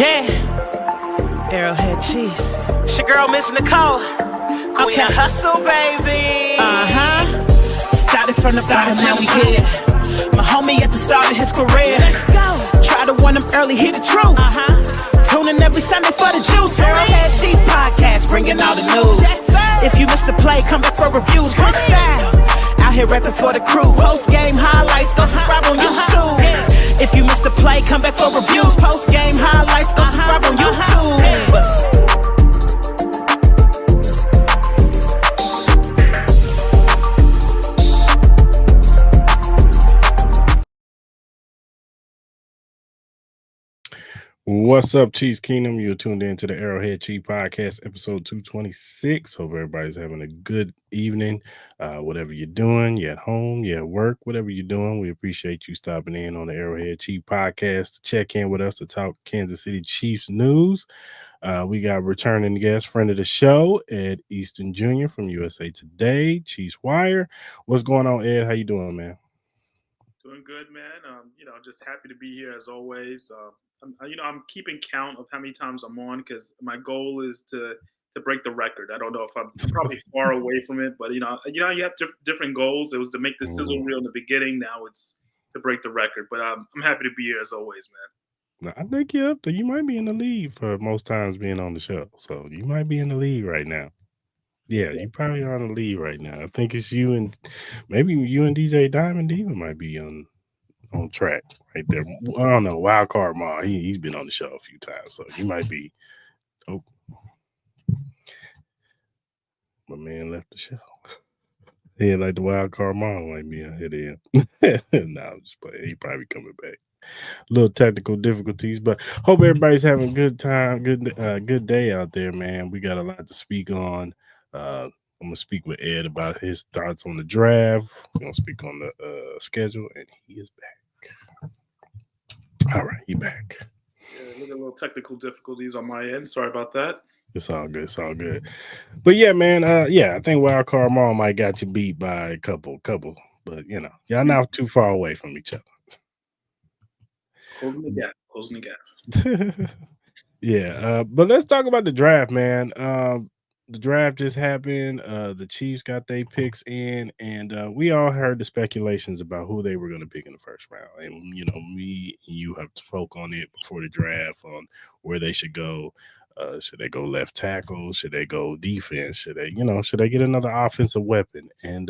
Yeah, Arrowhead Chiefs. It's your girl, Miss Nicole. Queen of Hustle, baby. Started from the bottom, now we here. My homie at the start of his career. Let's go. Try to warn him early, hear the truth. Tune in every Sunday for the juice. Arrowhead Chief Podcast, bringing all the news. If you missed the play, come back for reviews. Quick style. Out here rapping for the crew. Post game highlights, go subscribe on YouTube. If you missed the play, come back for reviews. Post game highlights, go subscribe on YouTube. What's up, Chiefs Kingdom? You're tuned in to the Arrowhead Chief Podcast, episode 226. Hope everybody's having a good evening. Whatever you're doing, you're at home, you're at work, whatever you're doing, we appreciate you stopping in on the Arrowhead Chief Podcast to check in with us to talk Kansas City Chiefs news. We got returning guest, friend of the show, Ed Easton Jr. from USA Today, ChiefsWire. What's going on, Ed? How you doing, man? Doing good, man. Just happy to be here as always. I'm keeping count of how many times I'm on because my goal is to break the record. I don't know if I'm probably far away from it, but you have different goals. It was to make the sizzle reel in the beginning. Now it's to break the record. But I'm happy to be here as always, man. I think you're up there. You might be in the lead for most times being on the show, so you might be in the lead right now. Yeah, you probably are in the lead right now. I think it's you and maybe you and DJ Diamond Diva might be on track right there. I don't know. Wild Card Ma, he's been on the show a few times, so you might be. Oh, my man left the show. Yeah, like the Wild Card Ma might be on here then. No, I'm just playing. He probably coming back. Little technical difficulties, but hope everybody's having a good time, good day out there, man. We got a lot to speak on. I'm gonna speak with Ed about his thoughts on the draft. We're gonna speak on the schedule, and he is back. All right, he back. Yeah, a little technical difficulties on my end. Sorry about that. It's all good. It's all good. But yeah, man. I think Wild Card Mall might got you beat by a couple. But y'all not too far away from each other. Closing the gap. Yeah. But let's talk about the draft, man. The draft just happened. The Chiefs got their picks in, and we all heard the speculations about who they were going to pick in the first round. And me and you have spoke on it before the draft on where they should go. Should they go left tackle? Should they go defense? Should they get another offensive weapon? And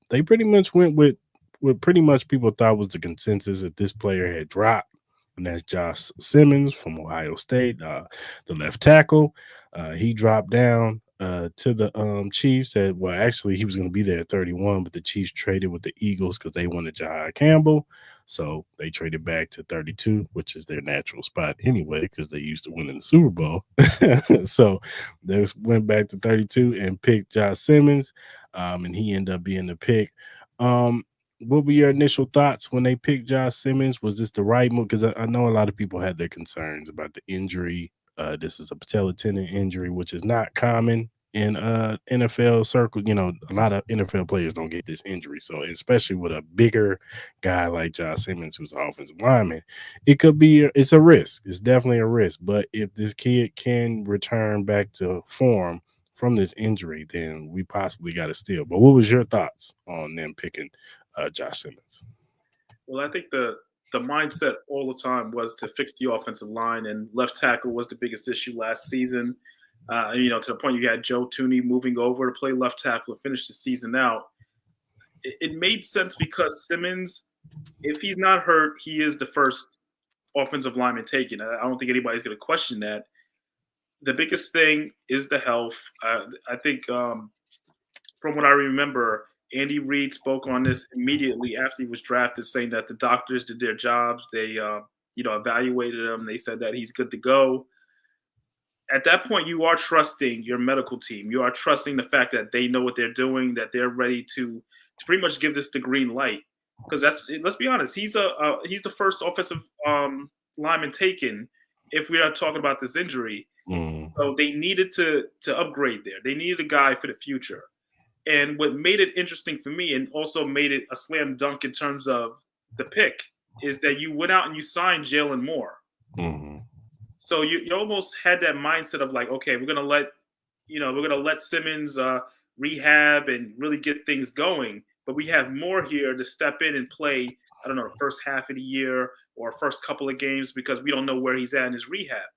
they pretty much went with what pretty much people thought was the consensus that this player had dropped. And that's Josh Simmons from Ohio State, the left tackle. He dropped down to the Chiefs. Actually, he was going to be there at 31, but the Chiefs traded with the Eagles because they wanted Jahai Campbell. So they traded back to 32, which is their natural spot anyway, because they used to win in the Super Bowl. So they went back to 32 and picked Josh Simmons, and he ended up being the pick. What were your initial thoughts when they picked Josh Simmons? Was this the right move? Because I know a lot of people had their concerns about the injury. This is a patella tendon injury, which is not common in NFL circles. A lot of NFL players don't get this injury. So especially with a bigger guy like Josh Simmons, who's an offensive lineman, it's a risk. It's definitely a risk. But if this kid can return back to form from this injury, then we possibly got a steal. But what was your thoughts on them picking Josh Simmons? Well, I think the mindset all the time was to fix the offensive line, and left tackle was the biggest issue last season. To the point you had Joe Tooney moving over to play left tackle to finish the season out. It made sense because Simmons, if he's not hurt, he is the first offensive lineman taken. I don't think anybody's going to question that. The biggest thing is the health. I think from what I remember, Andy Reid spoke on this immediately after he was drafted, saying that the doctors did their jobs. They, evaluated him. They said that he's good to go. At that point, you are trusting your medical team. You are trusting the fact that they know what they're doing, that they're ready to pretty much give this the green light. Because let's be honest, he's the first offensive lineman taken. If we are talking about this injury, so they needed to upgrade there. They needed a guy for the future. And what made it interesting for me, and also made it a slam dunk in terms of the pick, is that you went out and you signed Jalen Moore. So you almost had that mindset of like, okay, we're gonna let Simmons rehab and really get things going, but we have more here to step in and play. I don't know, the first half of the year or first couple of games because we don't know where he's at in his rehab.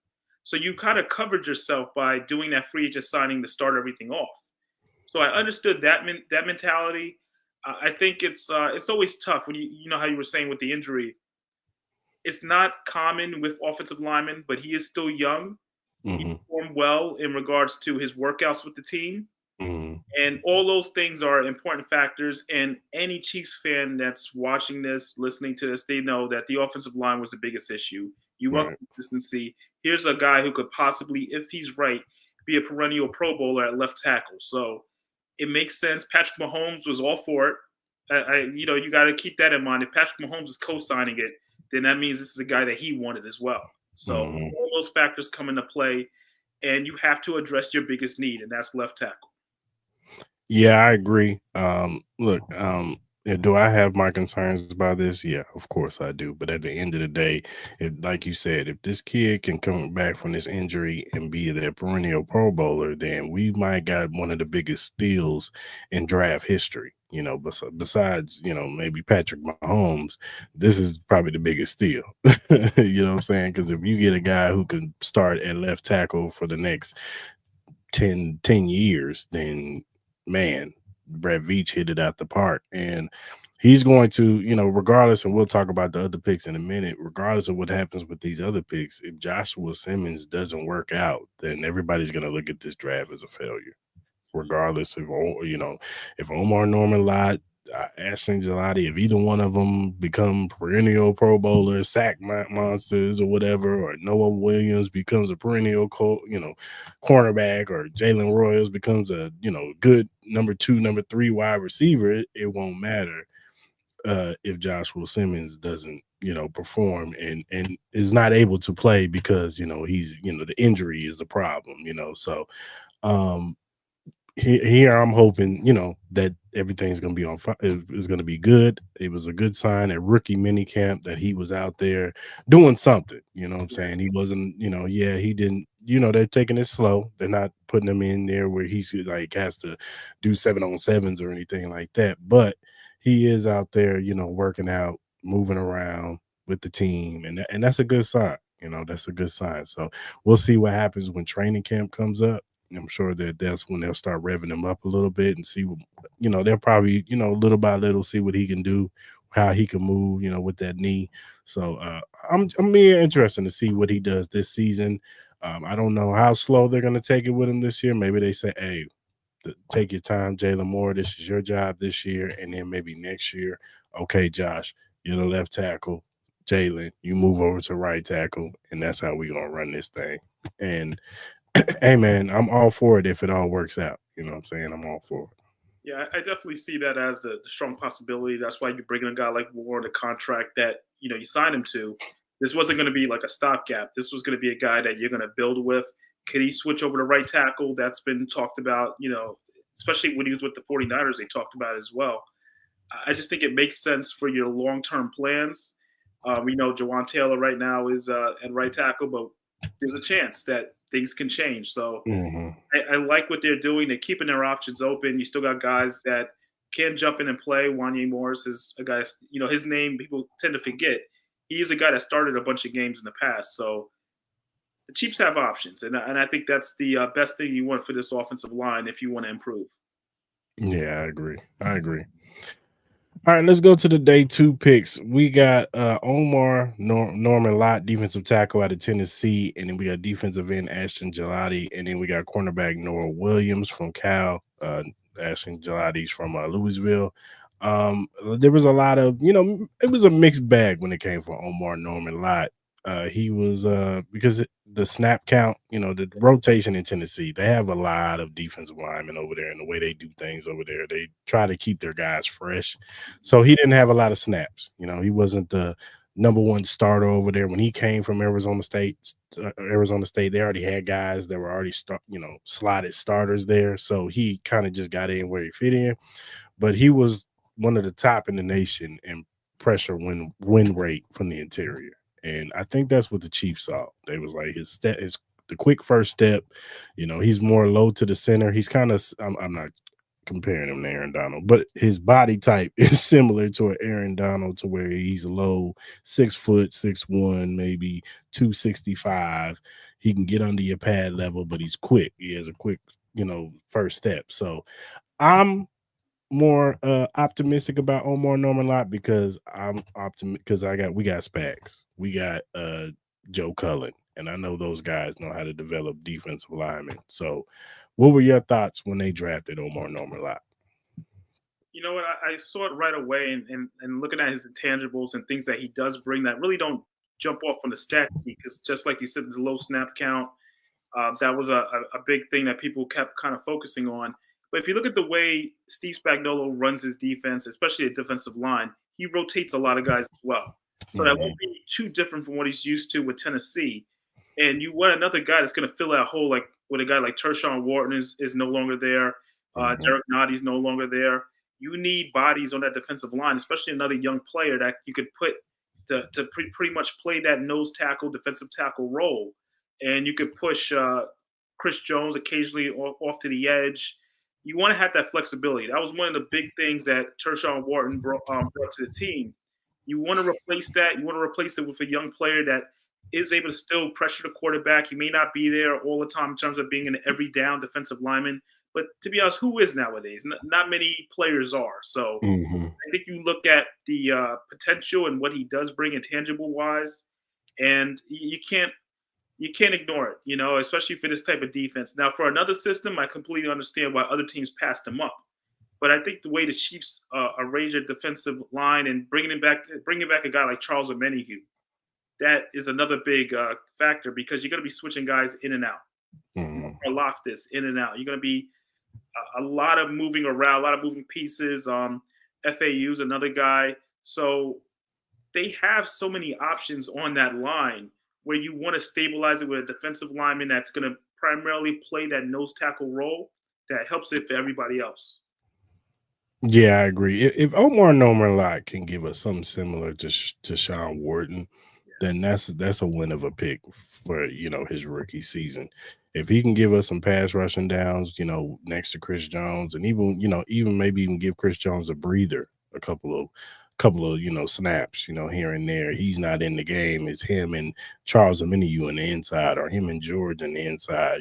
So you kind of covered yourself by doing that free agent signing to start everything off. So I understood that mentality. I think it's always tough when you know how you were saying with the injury. It's not common with offensive linemen, but he is still young. He Hmm. performed well in regards to his workouts with the team. Hmm. And all those things are important factors. And any Chiefs fan that's watching this, listening to this, they know that the offensive line was the biggest issue. You want Right. consistency. Here's a guy who could possibly, if he's right, be a perennial Pro Bowler at left tackle. So it makes sense. Patrick Mahomes was all for it. You got to keep that in mind. If Patrick Mahomes is co-signing it, then that means this is a guy that he wanted as well. So Hmm. all those factors come into play, and you have to address your biggest need, and that's left tackle. Yeah, I agree. Look, do I have my concerns about this? Yeah, of course I do. But at the end of the day, if, like you said, if this kid can come back from this injury and be their perennial Pro Bowler, then we might got one of the biggest steals in draft history. Besides, maybe Patrick Mahomes, this is probably the biggest steal. You know what I'm saying? Because if you get a guy who can start at left tackle for the next 10 years, then man, Brad Veach hit it out the park. And he's going to, regardless, and we'll talk about the other picks in a minute, regardless of what happens with these other picks, if Joshua Simmons doesn't work out, then everybody's going to look at this draft as a failure regardless of if Omar Norman Lott, Ashton Gelati, if either one of them become perennial Pro Bowlers, monsters or whatever, or Noah Williams becomes a perennial cornerback, or Jalen Royals becomes a good number 2, number 3 wide receiver, it won't matter if Joshua Simmons doesn't perform and is not able to play because he's the injury is the problem. So um here I'm hoping that everything's going to be on fire, is going to be good. It was a good sign at rookie mini camp that he was out there doing something. What I'm saying? He wasn't, yeah, he didn't, they're taking it slow. They're not putting him in there where he should has to do 7-on-7s or anything like that, but he is out there working out, moving around with the team, and that's a good sign. That's a good sign. So we'll see what happens when training camp comes up. I'm sure that that's when they'll start revving him up a little bit and see what, they'll probably, little by little see what he can do, how he can move, with that knee. So I'm being interested to see what he does this season. I don't know how slow they're going to take it with him this year. Maybe they say, hey, take your time, Jalen Moore. This is your job this year. And then maybe next year, okay, Josh, you're the left tackle. Jalen, you move over to right tackle. And that's how we're going to run this thing. And hey man, I'm all for it if it all works out. You know what I'm saying? I'm all for it. Yeah, I definitely see that as the strong possibility. That's why you're bringing a guy like Moore on a contract that you signed him to. This wasn't going to be like a stopgap. This was going to be a guy that you're going to build with. Could he switch over to right tackle? That's been talked about. Especially when he was with the 49ers, they talked about it as well. I just think it makes sense for your long-term plans. We know Jawan Taylor right now is at right tackle, but there's a chance that things can change. So Mhm. I like what they're doing. They're keeping their options open. You still got guys that can jump in and play. Wanye Morris is a guy, his name people tend to forget. He's a guy that started a bunch of games in the past. So the Chiefs have options. And I think that's the best thing you want for this offensive line if you want to improve. Yeah, I agree. I agree. All right, let's go to the day 2 picks. We got Norman Lott, defensive tackle out of Tennessee, and then we got defensive end Ashton Gelati, and then we got cornerback Noah Williams from Cal. Ashton Gelati's from Louisville. There was a lot of, it was a mixed bag when it came for Omar Norman Lott. He was because the snap count, the rotation in Tennessee, they have a lot of defensive linemen over there, and the way they do things over there, they try to keep their guys fresh. So he didn't have a lot of snaps. He wasn't the number 1 starter over there when he came from Arizona State. They already had guys that were already slotted starters there. So he kind of just got in where he fit in. But he was one of the top in the nation in pressure win rate from the interior. And I think that's what the Chiefs saw. They was like his step is the quick first step. He's more low to the center. He's kind of I'm not comparing him to Aaron Donald, but his body type is similar to an Aaron Donald, to where he's low, 6 foot, 6'1", maybe 265. He can get under your pad level, but he's quick. He has a quick, first step. So I'm more optimistic about Omar Norman Lott, because I'm optimistic because we got Spags, we got Joe Cullen, and I know those guys know how to develop defensive linemen. So what were your thoughts when they drafted Omar Norman Lott? You know what? I saw it right away, and looking at his intangibles and things that he does bring that really don't jump off on the stat sheet, because just like you said, there's a low snap count. That was a big thing that people kept kind of focusing on. But if you look at the way Steve Spagnuolo runs his defense, especially a defensive line, he rotates a lot of guys as well. So that won't be too different from what he's used to with Tennessee. And you want another guy that's going to fill that hole, like with a guy like Tershawn Wharton is no longer there. Derek Notty's no longer there. You need bodies on that defensive line, especially another young player that you could put to pretty much play that nose tackle, defensive tackle role. And you could push Chris Jones occasionally off to the edge. You want to have that flexibility. That was one of the big things that Tershawn Wharton brought to the team. You want to replace that. You want to replace it with a young player that is able to still pressure the quarterback. He may not be there all the time in terms of being an every down defensive lineman. But to be honest, who is nowadays? Not many players are. So I think you look at the potential and what he does bring intangible-wise, and you can't ignore it, especially for this type of defense. Now, for another system, I completely understand why other teams passed him up. But I think the way the Chiefs arrange their defensive line and bringing back a guy like Charles Omenihu, that is another big factor, because you're going to be switching guys in and out. Loftus in and out. You're going to be a lot of moving around, a lot of moving pieces. FAU's another guy. So they have so many options on that line, where you want to stabilize it with a defensive lineman that's going to primarily play that nose tackle role that helps it for everybody else. Yeah, I agree. If Omar Norman Lott can give us something similar to Sean Wharton, then that's a win of a pick for his rookie season. If he can give us some pass rushing downs, next to Chris Jones, and even maybe even give Chris Jones a breather, a couple of snaps, here and there. He's not in the game. It's him and Charles Omenihu on the inside, or him and George on the inside,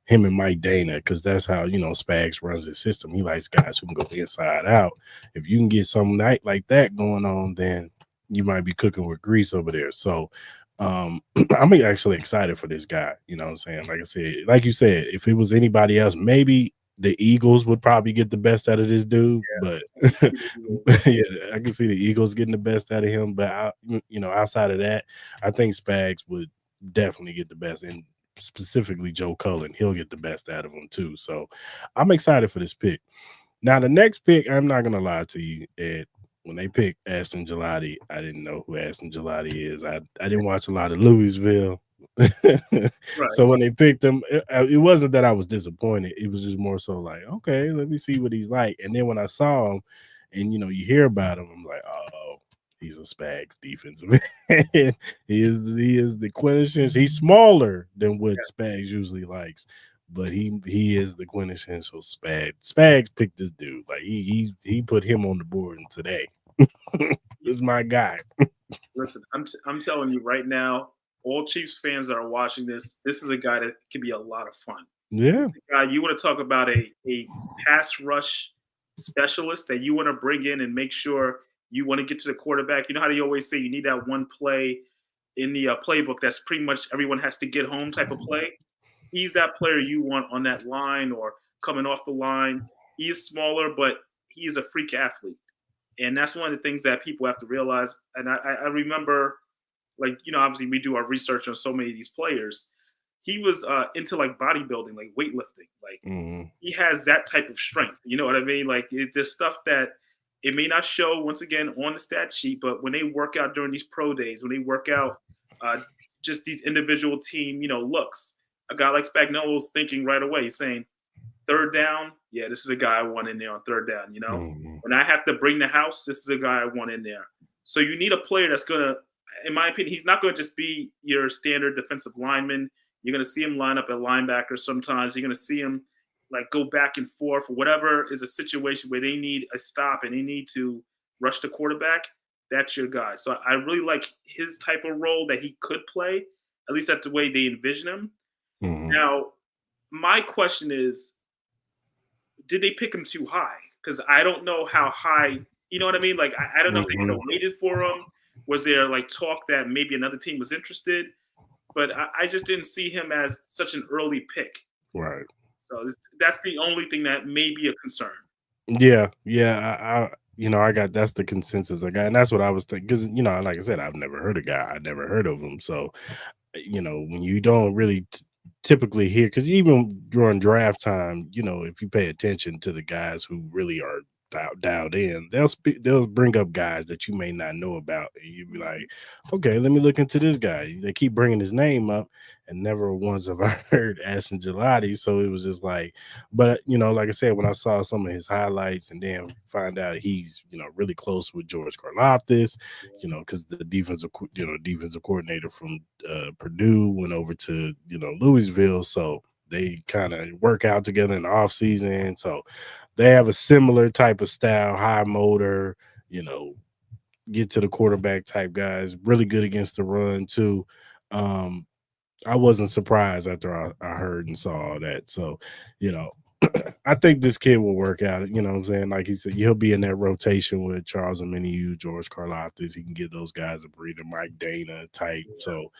him and Mike Dana, because that's how, Spags runs his system. He likes guys who can go inside out. If you can get some night like that going on, then you might be cooking with grease over there. So I'm actually excited for this guy. You know what I'm saying? Like I said, like you said, if it was anybody else, maybe the Eagles would probably get the best out of this dude, but yeah, I can see the Eagles getting the best out of him. But outside of that, I think Spags would definitely get the best, and specifically Joe Cullen, he'll get the best out of him too. So I'm excited for this pick. Now, the next pick, I'm not gonna lie to you, Ed. When they picked Ashton Gelati, I didn't know who Ashton Gelati is. I didn't watch a lot of Louisville. Right. So when they picked him, it wasn't that I was disappointed. It was just more so like, okay, let me see what he's like. And then when I saw him, and you hear about him, I'm like, oh, he's a Spags defensive end. He is the quintessential. He's smaller than what Spags usually likes, but he is the quintessential Spags. Spags picked this dude. Like he put him on the board today. This is my guy. Listen, I'm telling you right now, all Chiefs fans that are watching this is a guy that can be a lot of fun. Yeah. It's a guy, you want to talk about a pass rush specialist that you want to bring in and make sure you want to get to the quarterback. You know how they always say you need that one play in the playbook that's pretty much everyone has to get home type of play. He's that player you want on that line or coming off the line. He is smaller, but he is a freak athlete. And that's one of the things that people have to realize. And I remember, obviously we do our research on so many of these players. He was into bodybuilding, weightlifting. He has that type of strength. You know what I mean? There's stuff that it may not show once again on the stat sheet, but when they work out during these pro days, when they work out just these individual team, looks, a guy like Spagnuolo's thinking right away. He's saying, third down, yeah, this is a guy I want in there on third down. When I have to bring the house, this is a guy I want in there. So you need a player that's going to in my opinion, he's not going to just be your standard defensive lineman. You're going to see him line up at linebacker sometimes. You're going to see him like go back and forth. Whatever is a situation where they need a stop and they need to rush the quarterback, that's your guy. So I really like his type of role that he could play, at least that's the way they envision him. Mhm. Now, my question is, did they pick him too high? Because I don't know how high, you know what I mean? Like, I don't know if they could have waited for him. Was there like talk that maybe another team was interested? But I just didn't see him as such an early pick. Right. So that's the only thing that may be a concern. Yeah, I I got that's the consensus I got, and that's what I was thinking. Because like I said, I've never heard a guy, I never heard of him. So, when you don't really typically hear, because even during draft time, if you pay attention to the guys who really are dialed in, they'll bring up guys that you may not know about, and you'd be like, okay, let me look into this guy. They keep bringing his name up, and never once have I heard Ashton Gelati. So it was just like, but like I said, when I saw some of his highlights, and then find out he's really close with George Karlaftis, because the defensive coordinator from Purdue went over to Louisville, so they kind of work out together in the off season. So they have a similar type of style, high motor, get to the quarterback type guys, really good against the run too. I wasn't surprised after I heard and saw all that. So, I think this kid will work out. You know what I'm saying? Like he said, he'll be in that rotation with Charles Omenihu, George Karlaftis. He can give those guys a breather, Mike Dana type. So,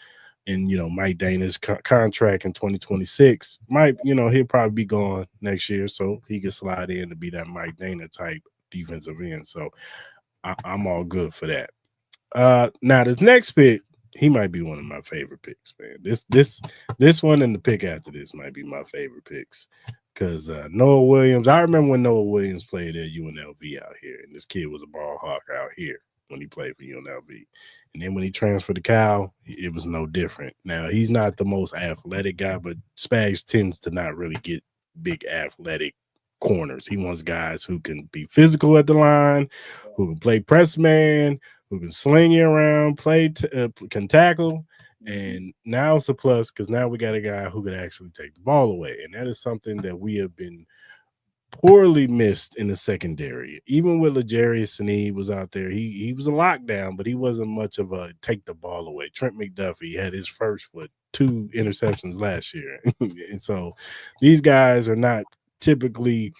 and Mike Dana's contract in 2026 might, he'll probably be gone next year, so he can slide in to be that Mike Dana type defensive end. So I'm all good for that. Now this next pick, he might be one of my favorite picks, man. This one and the pick after this might be my favorite picks. Because Noah Williams, I remember when Noah Williams played at UNLV out here, and this kid was a ball hawk out here when he played for UNLV. And then when he transferred to Cal, it was no different. Now, he's not the most athletic guy, but Spags tends to not really get big athletic corners. He wants guys who can be physical at the line, who can play press man, who can sling you around, can tackle. And now it's a plus because now we got a guy who can actually take the ball away. And that is something that we have been poorly missed in the secondary. Even with L'Jarius Sneed was out there, he was a lockdown, but he wasn't much of a take the ball away. Trent McDuffie had his first 2 interceptions last year. And so these guys are not typically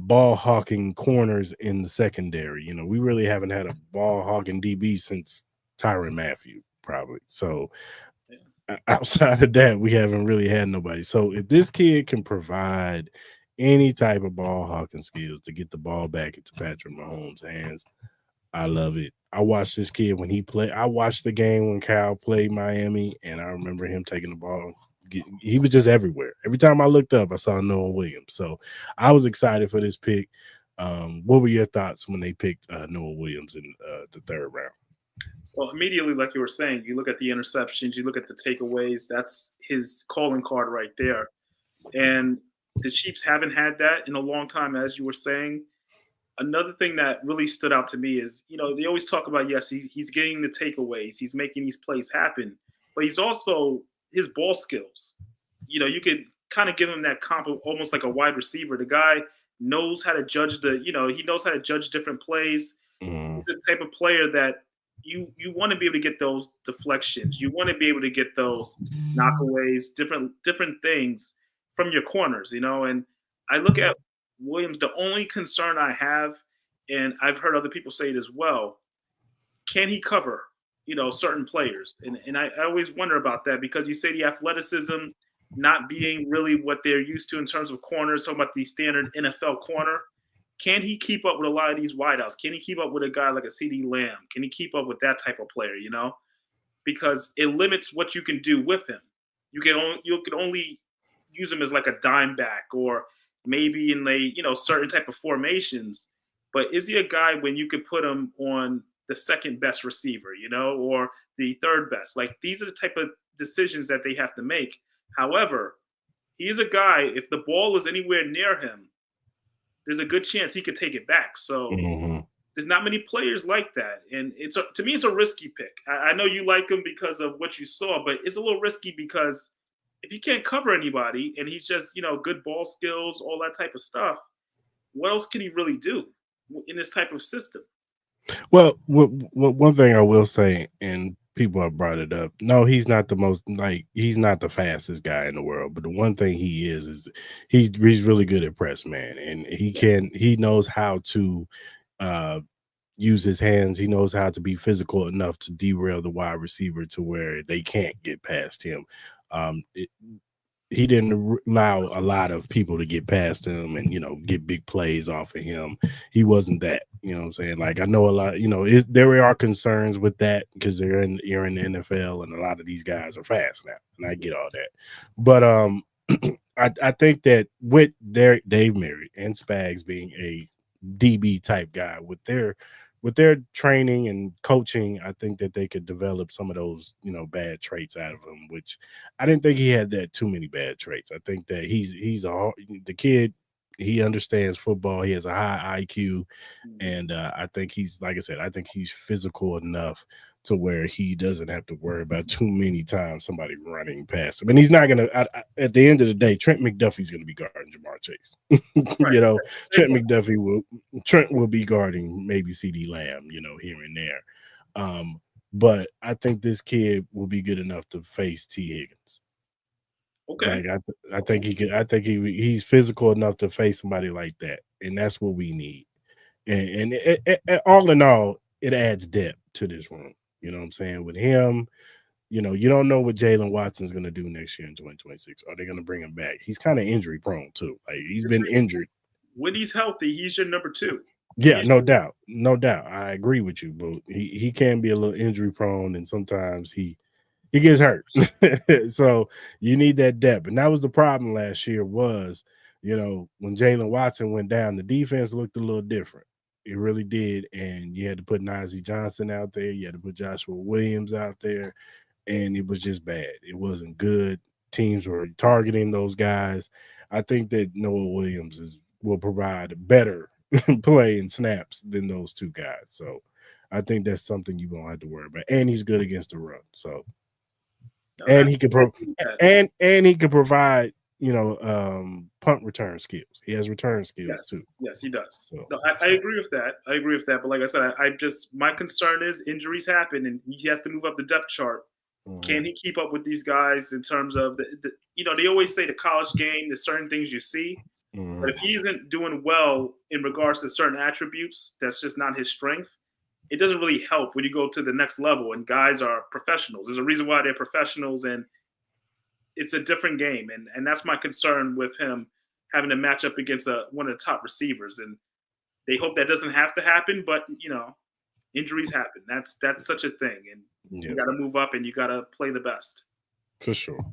ball hawking corners in the secondary. We really haven't had a ball hawking DB since Tyrann Mathieu, probably. So outside of that, we haven't really had nobody. So if this kid can provide any type of ball hawking skills to get the ball back into Patrick Mahomes' hands, I love it. I watched this kid when he played. I watched the game when Cal played Miami, and I remember him taking the ball. He was just everywhere. Every time I looked up, I saw Noah Williams. So I was excited for this pick. What were your thoughts when they picked Noah Williams in the 3rd round? Well, immediately, like you were saying, you look at the interceptions, you look at the takeaways. That's his calling card right there. And the Chiefs haven't had that in a long time, as you were saying. Another thing that really stood out to me is, they always talk about, yes, he's getting the takeaways. He's making these plays happen. But he's also his ball skills. You could kind of give him that comp of almost like a wide receiver. The guy knows how to judge he knows how to judge different plays. He's the type of player that you want to be able to get those deflections. You want to be able to get those knockaways, different things from your corners, And I look at Williams, the only concern I have, and I've heard other people say it as well, can he cover, certain players? And I always wonder about that because you say the athleticism not being really what they're used to in terms of corners, talking about the standard NFL corner. Can he keep up with a lot of these wideouts? Can he keep up with a guy like a CeeDee Lamb? Can he keep up with that type of player, Because it limits what you can do with him. You can only use him as like a dime back or maybe in certain type of formations. But is he a guy when you could put him on the second best receiver, or the 3rd best? Like these are the type of decisions that they have to make. However, he is a guy, if the ball is anywhere near him, there's a good chance he could take it back. So There's not many players like that, and to me, it's a risky pick. I know you like him because of what you saw, but it's a little risky because if you can't cover anybody and he's just good ball skills, all that type of stuff, what else can he really do in this type of system? Well, one thing I will say, and people have brought it up. No, he's not the most he's not the fastest guy in the world. But the one thing he is he's really good at press, man, and he knows how to uh, use his hands. He knows how to be physical enough to derail the wide receiver to where they can't get past him. Um, he didn't allow a lot of people to get past him and get big plays off of him. He wasn't that, what I'm saying? Like, I know a lot, there are concerns with that because you're in the NFL and a lot of these guys are fast now, and I get all that. But I think that with Dave Merritt and Spags being a DB type guy with their training and coaching, I think that they could develop some of those, bad traits out of him, which I didn't think he had that too many bad traits. I think that the kid, he understands football. He has a high IQ. And I think he's, like I said, I think he's physical enough to where he doesn't have to worry about too many times somebody running past him. And he's not going to, at the end of the day, Trent McDuffie's going to be guarding Jamar Chase. Right. Trent will be guarding maybe CeeDee Lamb, here and there. But I think this kid will be good enough to face T. Higgins. Okay. Like, I think he could. I think he's physical enough to face somebody like that, and that's what we need. And all in all, it adds depth to this room. You know what I'm saying? With him, you don't know what Jalen Watson's going to do next year in 2026. Are they going to bring him back? He's kind of injury prone too. Like, he's been injured. When he's healthy, he's your number 2. Yeah, no doubt. I agree with you, but he can be a little injury prone, and sometimes he gets hurt. So you need that depth. And that was the problem last year was, when Jalen Watson went down, the defense looked a little different. It really did. And you had to put Najee Johnson out there. You had to put Joshua Williams out there. And it was just bad. It wasn't good. Teams were targeting those guys. I think that Noah Williams will provide better play and snaps than those two guys. So I think that's something you won't have to worry about. And he's good against the run. So and he could provide, punt return skills. He has return skills too. Yes, he does. So, I agree with that. But like I said, my concern is injuries happen, and he has to move up the depth chart. Mm-hmm. Can he keep up with these guys in terms of they always say the college game, there's certain things you see, mm-hmm. but if he isn't doing well in regards to certain attributes, that's just not his strength. It doesn't really help when you go to the next level and guys are professionals. There's a reason why they're professionals, and it's a different game. And that's my concern with him having to match up against one of the top receivers. And they hope that doesn't have to happen, but injuries happen. That's such a thing. And you got to move up and you got to play the best. For sure.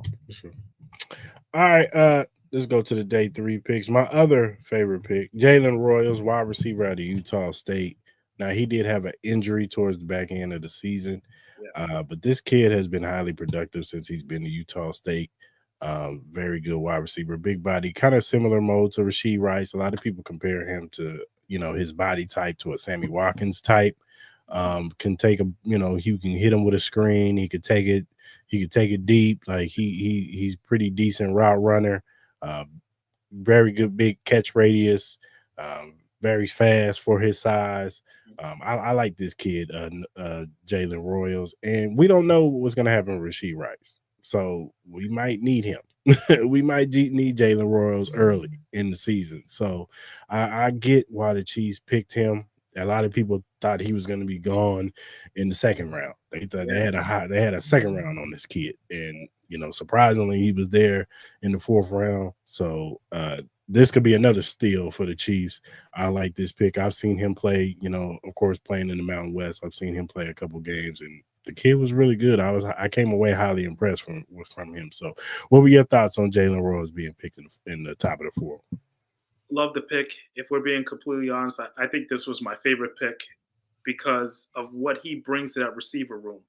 All right. Let's go to the day 3 picks. My other favorite pick, Jalen Royals, wide receiver out of Utah State. Now, he did have an injury towards the back end of the season, but this kid has been highly productive since he's been to Utah State. Very good wide receiver, big body, kind of similar mode to Rashee Rice. A lot of people compare him to, his body type to a Sammy Watkins type. Can take he can hit him with a screen. He could take it deep. Like he's pretty decent route runner. Very good big catch radius. Very fast for his size. I like this kid, Jalen Royals, and we don't know what's going to happen with Rashee Rice, so we might need him. We might need Jalen Royals early in the season. So I get why the Chiefs picked him. A lot of people thought he was going to be gone in the second round. They thought they had a second round on this kid, and surprisingly, he was there in the 4th round. So this could be another steal for the Chiefs. I like this pick. I've seen him play, of course, playing in the Mountain West. I've seen him play a couple games, and the kid was really good. I came away highly impressed from him. So what were your thoughts on Jalen Royals being picked in the top of the 4? Love the pick. If we're being completely honest, I think this was my favorite pick because of what he brings to that receiver room.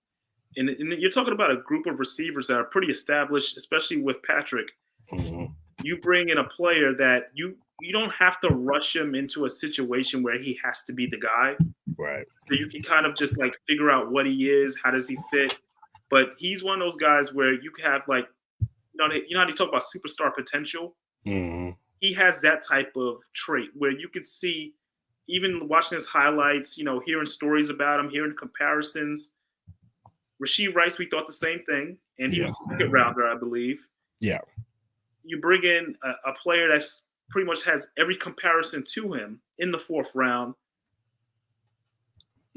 And you're talking about a group of receivers that are pretty established, especially with Patrick. Mm-hmm. You bring in a player that you don't have to rush him into a situation where he has to be the guy. Right. So you can kind of just like figure out what he is, how does he fit. But he's one of those guys where you can have like, you know how they talk about superstar potential? Mm-hmm. He has that type of trait where you could see, even watching his highlights, hearing stories about him, hearing comparisons. Rashee Rice, we thought the same thing, and he was a second rounder, I believe. Yeah. You bring in a player that's pretty much has every comparison to him in the fourth round.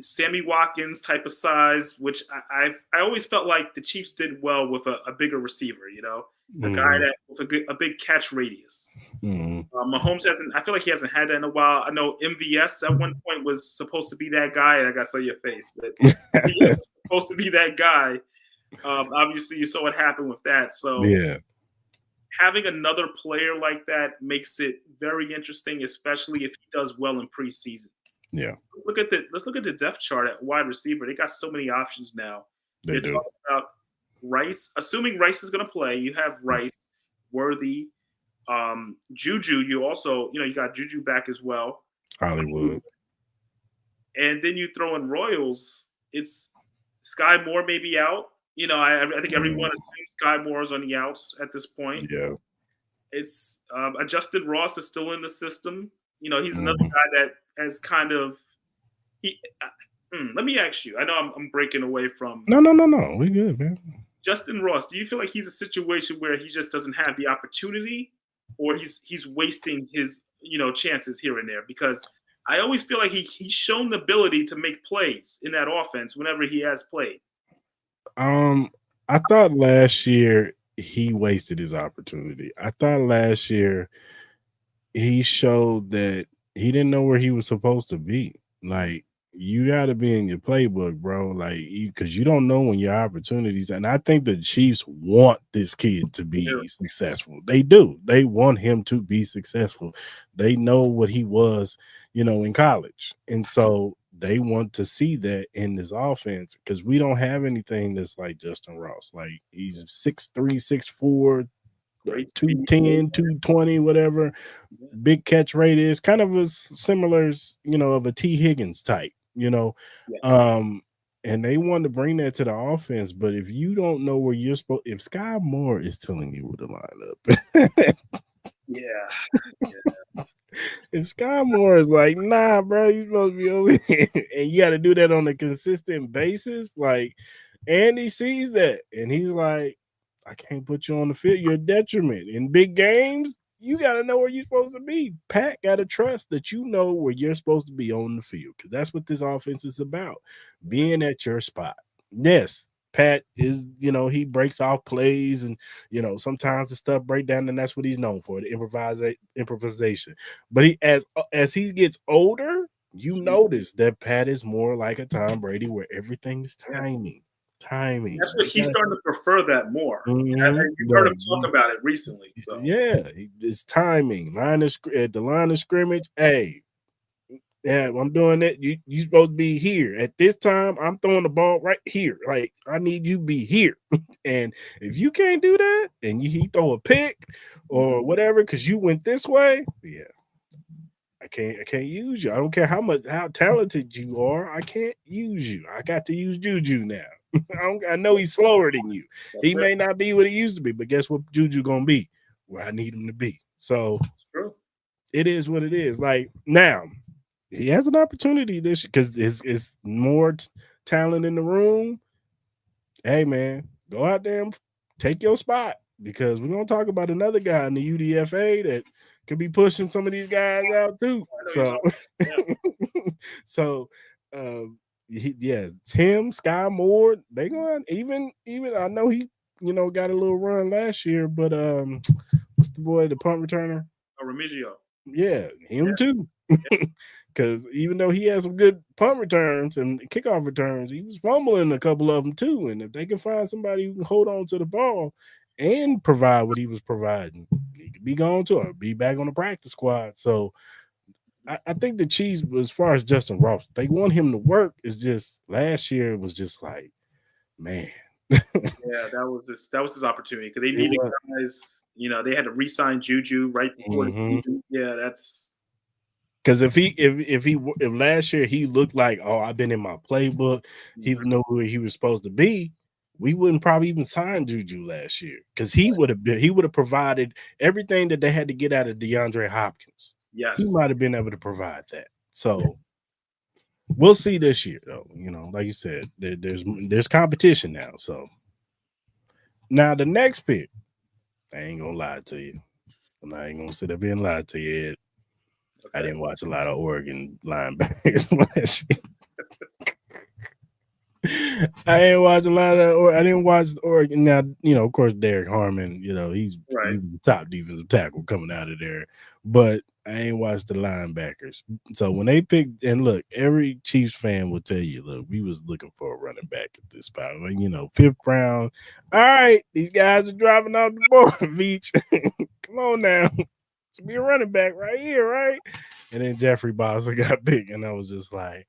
Sammy Watkins type of size, which I always felt like the Chiefs did well with a bigger receiver, a guy that with a big catch radius. Mahomes hasn't. I feel like he hasn't had that in a while. I know MVS at one point was supposed to be that guy, and I got to say your face, but MVS is supposed to be that guy. Obviously, you saw what happened with that. So yeah, having another player like that makes it very interesting, especially if he does well in preseason. Yeah. Let's look at the depth chart at wide receiver. They got so many options now. They do. Talking about Rice. Assuming Rice is going to play, you have Rice, Worthy, Juju. You also, you got Juju back as well. Hollywood. And then you throw in Royals. It's Sky Moore may be out. I think everyone assumes Sky Moore is on the outs at this point. Yeah. It's Justin Ross is still in the system. He's another guy that has kind of let me ask you. I know I'm breaking away from. No. We good, man. Justin Ross, do you feel like he's a situation where he just doesn't have the opportunity, or he's wasting his chances here and there? Because I always feel like he's shown the ability to make plays in that offense whenever he has played. I thought last year he wasted his opportunity. I thought last year he showed that he didn't know where he was supposed to be. Like, you got to be in your playbook, bro. Like, because you don't know when your opportunities. And I think the Chiefs want this kid to be successful. They do. They want him to be successful. They know what he was, in college, and so they want to see that in this offense, because we don't have anything that's like Justin Ross. Like, he's 6'3", 6'4", 210, 220, whatever. Big catch radius, kind of a similar, of a T. Higgins type, Yes. And they want to bring that to the offense. But if you don't know where you're supposed, if Sky Moore is telling you where to line up, yeah. If Sky Moore is like, nah, bro, you're supposed to be over here, and you got to do that on a consistent basis, like, Andy sees that, and he's like, I can't put you on the field. You're a detriment. In big games, you got to know where you're supposed to be. Pat got to trust that you know where you're supposed to be on the field, because that's what this offense is about, being at your spot. Yes, Pat is, he breaks off plays, and, sometimes the stuff break down, and that's what he's known for, the improvisation. But as he gets older, you notice that Pat is more like a Tom Brady, where everything's timing. That's what he's starting to prefer that more. Mm-hmm. You've heard him talk about it recently. So yeah, it's timing. At the line of scrimmage. Hey, yeah, I'm doing that. You supposed to be here at this time. I'm throwing the ball right here. Like, I need you to be here. And if you can't do that, and he throw a pick or whatever because you went this way, yeah, I can't use you. I don't care how talented you are. I can't use you. I got to use Juju now. I know he's slower than you. He may not be what he used to be, but guess what Juju gonna be? Where I need him to be. So it is what it is. Like, now he has an opportunity this because it's more talent in the room. Hey, man, go out there and take your spot, because we're gonna talk about another guy in the UDFA that could be pushing some of these guys out too. So, Tim, Sky Moore, they going even. I know he got a little run last year, but what's the boy, the punt returner? Remigio. Yeah, him too. Because even though he has some good punt returns and kickoff returns, he was fumbling a couple of them too. And if they can find somebody who can hold on to the ball and provide what he was providing, he could be gone to or be back on the practice squad. So I think the Chiefs, as far as Justin Ross, they want him to work. It's just last year was just like, man, Yeah, that was his opportunity because they It needed was. guys. They had to re-sign Juju right before the Mhm. season. Yeah, that's Because if last year he looked like, oh, I've been in my playbook, he mhm. knew where he was supposed to be, we wouldn't probably even sign Juju last year because he would have provided everything that they had to get out of DeAndre Hopkins. He Yes. might have been able to provide that. So we'll see this year, though. Like you said, there's competition now. So now the next pick, I ain't gonna lie to you. I ain't gonna sit up here and lie to you, Ed. I Okay. didn't watch a lot of Oregon linebackers last year. I didn't watch a lot of, or I didn't watch Oregon. Now, of course, Derek Harmon, he Right. was the top defensive tackle coming out of there, but I ain't watched the linebackers. So when they picked, and look, every Chiefs fan will tell you, look, we was looking for a running back at this spot. Fifth round. All right, these guys are driving off the board, Beach. Come on now. To be a running back right here, right? And then Jeffrey Bosser got big, and I was just like,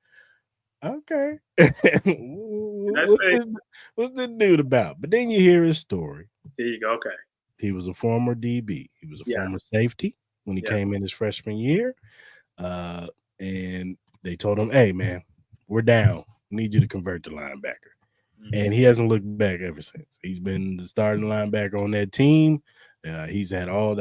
okay. And I what's say, this, what's this dude about? But then you hear his story. there you go. Okay. He was a former DB. He was a former Yes. safety when he Yeah. came in his freshman year. And they told him, hey, man, we're down. We need you to convert to linebacker. And he hasn't looked back ever since. He's been the starting linebacker on that team. He's had all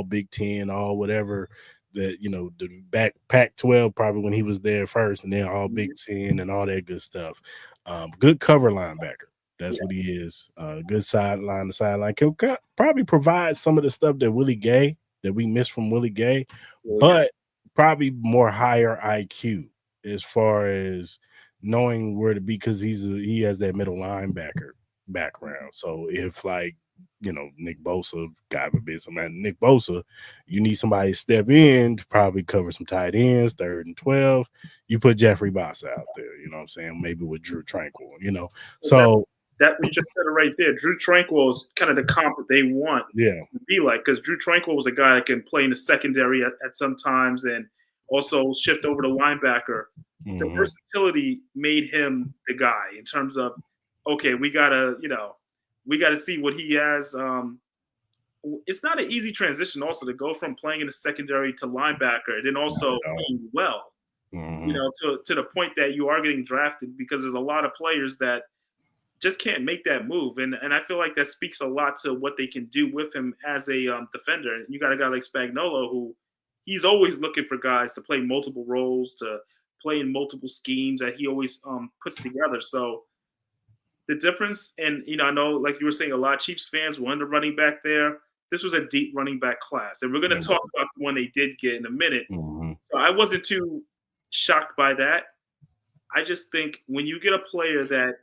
Big Ten, all whatever that the back Pac-12 probably when he was there first, and then all Big Ten and all that good stuff. Good cover linebacker. That's what he is. Good sideline to sideline. He'll probably provide some of the stuff that we missed from Willie Gay, but probably more higher IQ as far as knowing where to be because he has that middle linebacker background. So if Nick Bosa, God forbid, Nick Bosa, you need somebody to step in to probably cover some tight ends, 3rd and 12. You put Jeffrey Bosa out there, you know what I'm saying? Maybe with Drew Tranquil, So that you just said it right there. Drew Tranquil is kind of the comp that they want yeah, to be like because Drew Tranquil was a guy that can play in the secondary at some times and also shift over to linebacker. The versatility made him the guy in terms of okay, we gotta see what he has. It's not an easy transition also to go from playing in the secondary to linebacker and then also playing well. To the point that you are getting drafted because there's a lot of players that just can't make that move, and I feel like that speaks a lot to what they can do with him as a defender. And you got a guy like Spagnuolo who he's always looking for guys to play multiple roles, to play in multiple schemes that he always puts together. So the difference, and I know, like you were saying, a lot of Chiefs fans wanted a running back there. This was a deep running back class, and we're going to talk about the one they did get in a minute. So I wasn't too shocked by that. I just think when you get a player that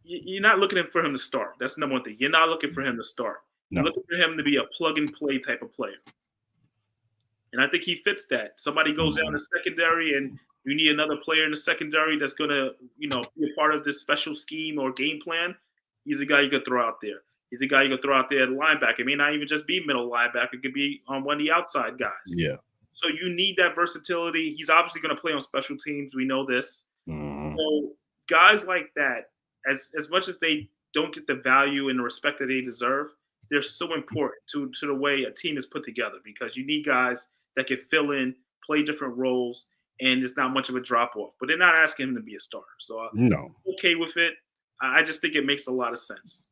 you're not looking for him to start. That's the number one thing. You're not looking for him to start. You're looking for him to be a plug and play type of player. And I think he fits that. Somebody goes down the secondary and you need another player in the secondary that's going to, be a part of this special scheme or game plan. He's a guy you could throw out there. He's a guy you could throw out there at linebacker. It may not even just be middle linebacker. It could be on one of the outside guys. Yeah. So you need that versatility. He's obviously going to play on special teams. We know this. So guys like that, as much as they don't get the value and the respect that they deserve, they're so important to the way a team is put together because you need guys that can fill in, play different roles, and there's not much of a drop off. But they're not asking him to be a starter. So I'm okay with it. I just think it makes a lot of sense.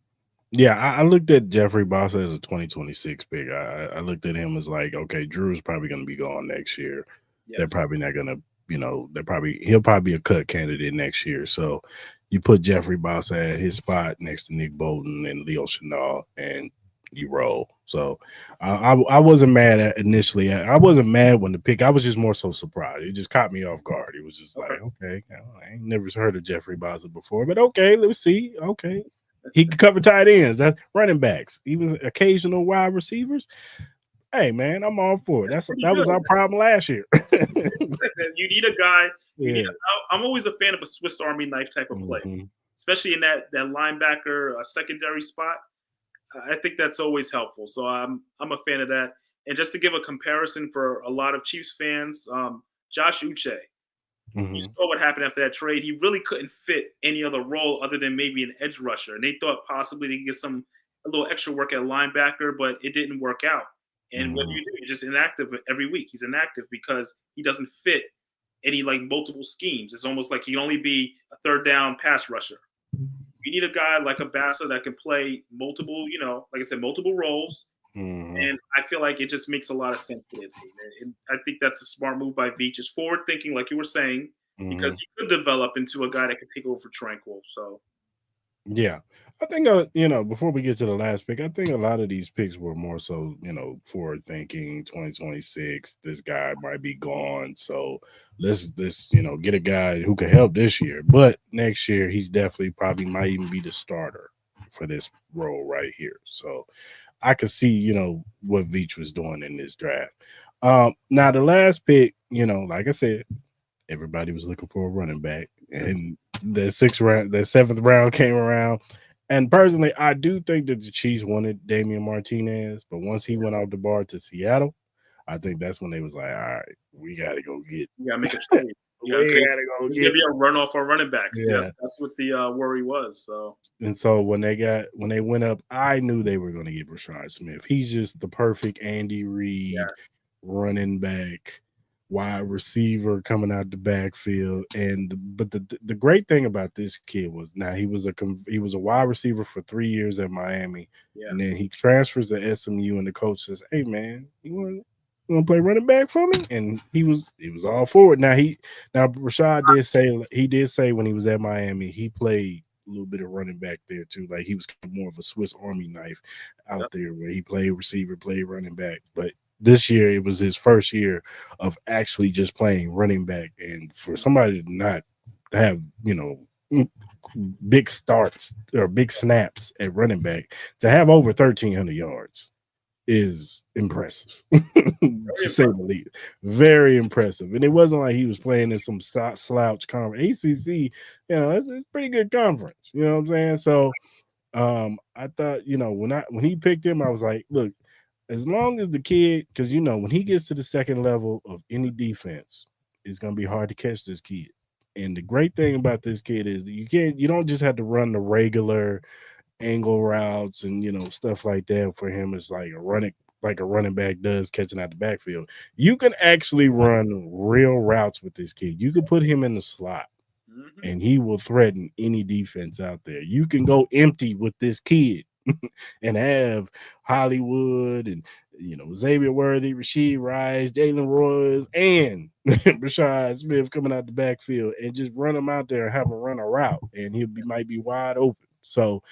Yeah, I looked at Jeffrey Bossa as a 2026 pick. I looked at him as like, okay, Drew is probably going to be gone next year. Yes. They're probably not going to, he'll probably be a cut candidate next year. So you put Jeffrey Bossa at his spot next to Nick Bolton and Leo Chenal, and you roll. So I wasn't mad at initially. I wasn't mad when the pick. I was just more so surprised. It just caught me off guard. It was just like, okay, I ain't never heard of Jeffrey Bossa before, but okay, let's see. Okay. He could cover tight ends, that's running backs, even occasional wide receivers. Hey man, I'm all for it. That was our problem last year. You need a guy. I'm always a fan of a Swiss Army knife type of play, especially in that linebacker secondary spot. I think that's always helpful. So I'm a fan of that. And just to give a comparison for a lot of Chiefs fans, Josh Uche, You saw what happened after that trade. He really couldn't fit any other role other than maybe an edge rusher. And they thought possibly they could get a little extra work at linebacker, but it didn't work out. And what do? You're just inactive every week. He's inactive because he doesn't fit any like multiple schemes. It's almost like he can only be a third down pass rusher. You need a guy like a Bassa that can play multiple, like I said, multiple roles. And I feel like it just makes a lot of sense for their team. And I think that's a smart move by Veach. It's forward thinking, like you were saying, because he could develop into a guy that could take over for Tranquil. So, yeah, I think before we get to the last pick, I think a lot of these picks were more so forward thinking. 2026, this guy might be gone, so let's get a guy who could help this year, but next year he's definitely probably might even be the starter for this role right here. So I could see, what Veach was doing in this draft. Now the last pick, like I said, everybody was looking for a running back, and the seventh round came around. And personally, I do think that the Chiefs wanted Damian Martinez, but once he went off the bar to Seattle, I think that's when they was like, all right, we got to go get. You got to make a trade. It's going to be a runoff on running backs. Yeah. Yes, that's what the worry was. So, and so when they went up, I knew they were going to get Rashard Smith. He's just the perfect Andy Reid running back, wide receiver coming out the backfield. But the great thing about this kid was now he was a wide receiver for 3 years at Miami, and then he transfers to SMU, and the coach says, "Hey man, you want to play running back for me?" And he was all for it. Now Rashad did say when he was at Miami he played a little bit of running back there too. Like he was kind of more of a Swiss Army knife out there where he played receiver, played running back. But this year it was his first year of actually just playing running back, and for somebody to not have big starts or big snaps at running back to have over 1,300 yards is impressive, to say the least. Very impressive. And it wasn't like he was playing in some slouch conference. ACC, it's a pretty good conference. You know what I'm saying? So I thought, when he picked him, I was like, look, as long as the kid, because when he gets to the second level of any defense, it's gonna be hard to catch this kid. And the great thing about this kid is that you don't just have to run the regular angle routes and stuff like that for him. It's like a running back does catching out the backfield. You can actually run real routes with this kid. You can put him in the slot and he will threaten any defense out there. You can go empty with this kid and have Hollywood and Xavier Worthy, Rasheed Rice, Jalen Royce, and Rashad Smith coming out the backfield and just run him out there and have him run a route, and might be wide open. So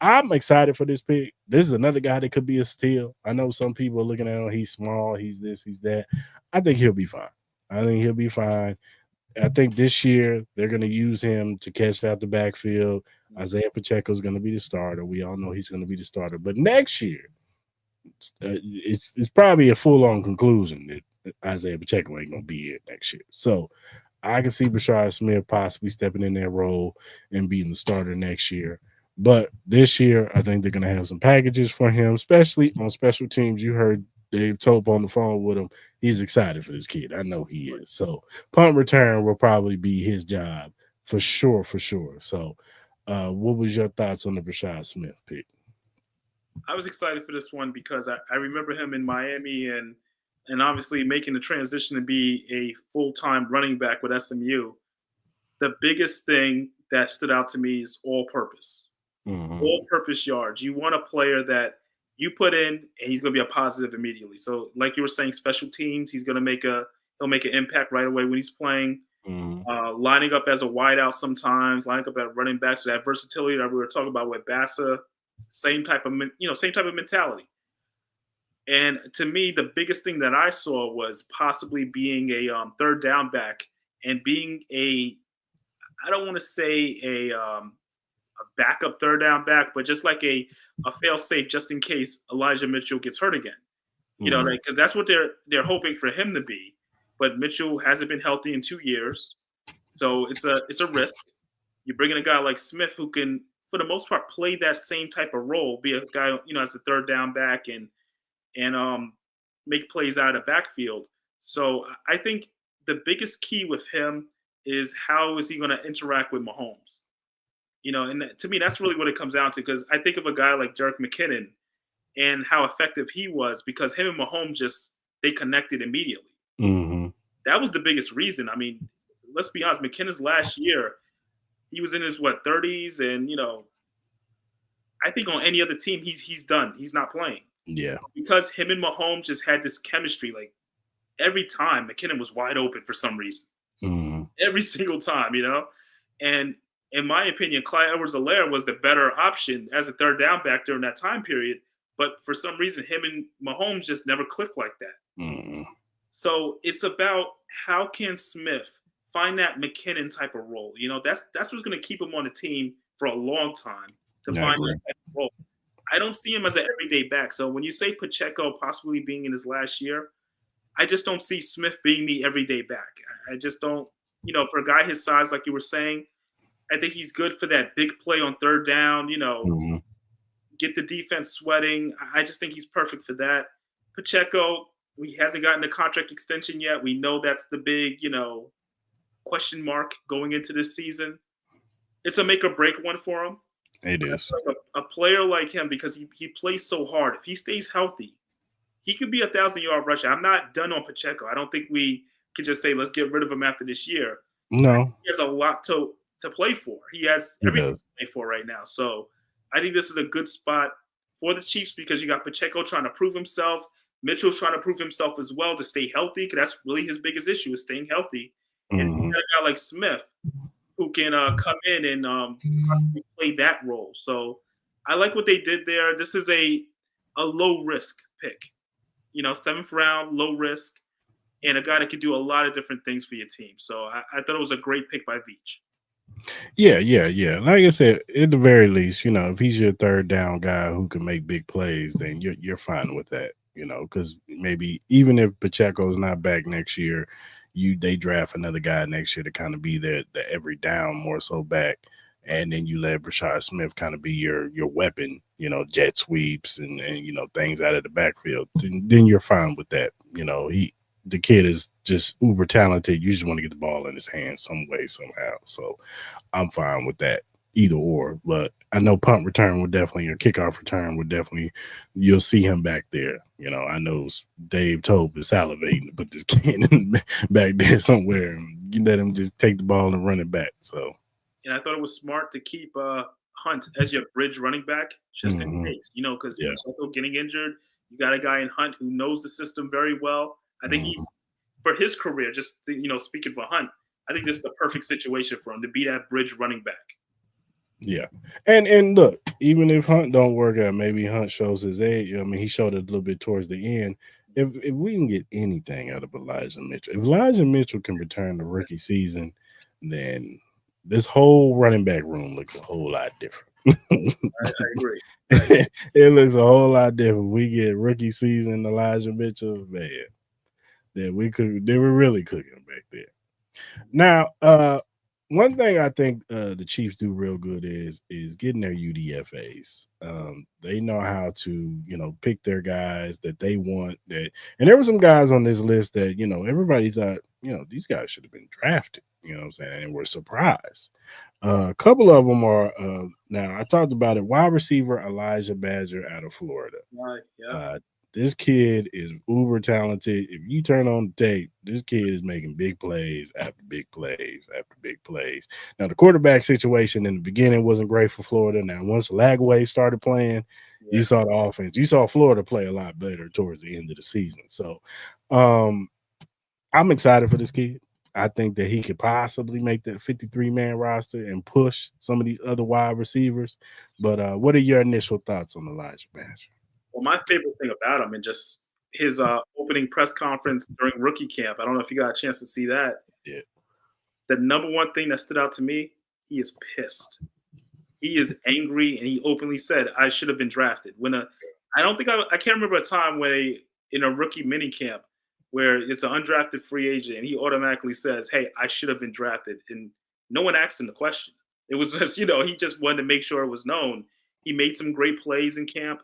I'm excited for this pick. This is another guy that could be a steal. I know some people are looking at him. He's small. He's this. He's that. I think he'll be fine. I think this year they're going to use him to catch out the backfield. Isaiah Pacheco is going to be the starter. We all know he's going to be the starter. But next year, it's probably a full-on conclusion that Isaiah Pacheco ain't going to be here next year. So I can see Rashard Smith possibly stepping in that role and being the starter next year. But this year, I think they're going to have some packages for him, especially on special teams. You heard Dave Tope on the phone with him. He's excited for this kid. I know he is. So punt return will probably be his job for sure. So what was your thoughts on the Rashard Smith pick? I was excited for this one because I remember him in Miami and obviously making the transition to be a full-time running back with SMU. The biggest thing that stood out to me is all-purpose. All-purpose yards. You want a player that you put in and he's going to be a positive immediately. So like you were saying, special teams, he'll make an impact right away when he's playing. Lining up as a wideout sometimes, lining up at running back. So that versatility that we were talking about with Bassa, same type of mentality. And to me, the biggest thing that I saw was possibly being a third down back and being I don't want to say a backup third down back, but just like a fail safe just in case Elijah Mitchell gets hurt again. Because that's what they're hoping for him to be. But Mitchell hasn't been healthy in 2 years, so it's a risk. You bring in a guy like Smith who can, for the most part, play that same type of role, be a guy as a third down back and make plays out of the backfield. So I think the biggest key with him is how is he going to interact with Mahomes? And to me, that's really what it comes down to, because I think of a guy like Jerick McKinnon and how effective he was because him and Mahomes they connected immediately. Mm-hmm. That was the biggest reason. I mean, let's be honest, McKinnon's last year, he was in his 30s, and I think on any other team he's done. He's not playing. Yeah. Because him and Mahomes just had this chemistry. Like every time McKinnon was wide open for some reason. Mm-hmm. Every single time, And in my opinion, Clyde Edwards-Helaire was the better option as a third down back during that time period. But for some reason, him and Mahomes just never clicked like that. Mm-hmm. So it's about how can Smith find that McKinnon type of role. That's what's going to keep him on the team for a long time, to find that type of role. I don't see him as an everyday back. So when you say Pacheco possibly being in his last year, I just don't see Smith being the everyday back. I just don't, for a guy his size, like you were saying, I think he's good for that big play on third down, Mm-hmm. get the defense sweating. I just think he's perfect for that. Pacheco, he hasn't gotten the contract extension yet. We know that's the big, question mark going into this season. It's a make or break one for him. It is. A player like him, because he plays so hard, if he stays healthy, he could be a 1,000-yard rusher. I'm not done on Pacheco. I don't think we could just say, let's get rid of him after this year. No. He has a lot to play for. He has everything to play for right now. So I think this is a good spot for the Chiefs, because you got Pacheco trying to prove himself. Mitchell's trying to prove himself as well to stay healthy, because that's really his biggest issue, is staying healthy. Mm-hmm. And you got a guy like Smith who can come in and play that role. So I like what they did there. This is a low-risk pick. 7th round, low risk, and a guy that can do a lot of different things for your team. So I thought it was a great pick by Veach. Yeah. Like I said, at the very least, if he's your third down guy who can make big plays, then you're fine with that. Because maybe even if Pacheco's not back next year, they draft another guy next year to kind of be the every down more so back, and then you let Brashad Smith kind of be your weapon, jet sweeps and things out of the backfield. Then you're fine with that. The kid is just uber talented. You just want to get the ball in his hands some way, somehow. So I'm fine with that, either or. But I know punt return would definitely, or kickoff return would definitely, you'll see him back there. I know Dave Tope is salivating to put this kid back there somewhere, and you let him just take the ball and run it back. So, and I thought it was smart to keep Hunt as your bridge running back, just in case, because Pacheco getting injured, you got a guy in Hunt who knows the system very well. I think he's, for his career, just speaking for Hunt, I think this is the perfect situation for him to be that bridge running back. Yeah, and look, even if Hunt don't work out, maybe Hunt shows his age. I mean, he showed it a little bit towards the end. If we can get anything out of Elijah Mitchell, if Elijah Mitchell can return the rookie season, then this whole running back room looks a whole lot different. I agree. It looks a whole lot different. We get rookie season Elijah Mitchell, man. They were really cooking back there. Now, one thing I think the Chiefs do real good is getting their UDFAs. They know how to, pick their guys that they want. And there were some guys on this list that, everybody thought, these guys should have been drafted, what I'm saying, and we're surprised. A couple of them are, now I talked about it, wide receiver Elijah Badger out of Florida. Right, yeah. This kid is uber talented. If you turn on the tape, this kid is making big plays after big plays after big plays. Now, the quarterback situation in the beginning wasn't great for Florida. Now, once Lagway started playing, you saw the offense. You saw Florida play a lot better towards the end of the season. So I'm excited for this kid. I think that he could possibly make that 53-man roster and push some of these other wide receivers. But what are your initial thoughts on Elijah Badger? Well, my favorite thing about him, and just his opening press conference during rookie camp, I don't know if you got a chance to see that. Yeah. The number one thing that stood out to me, he is pissed. He is angry, and he openly said, I should have been drafted. I can't remember a time in a rookie mini camp where it's an undrafted free agent, and he automatically says, hey, I should have been drafted. And no one asked him the question. It was just, he just wanted to make sure it was known. He made some great plays in camp.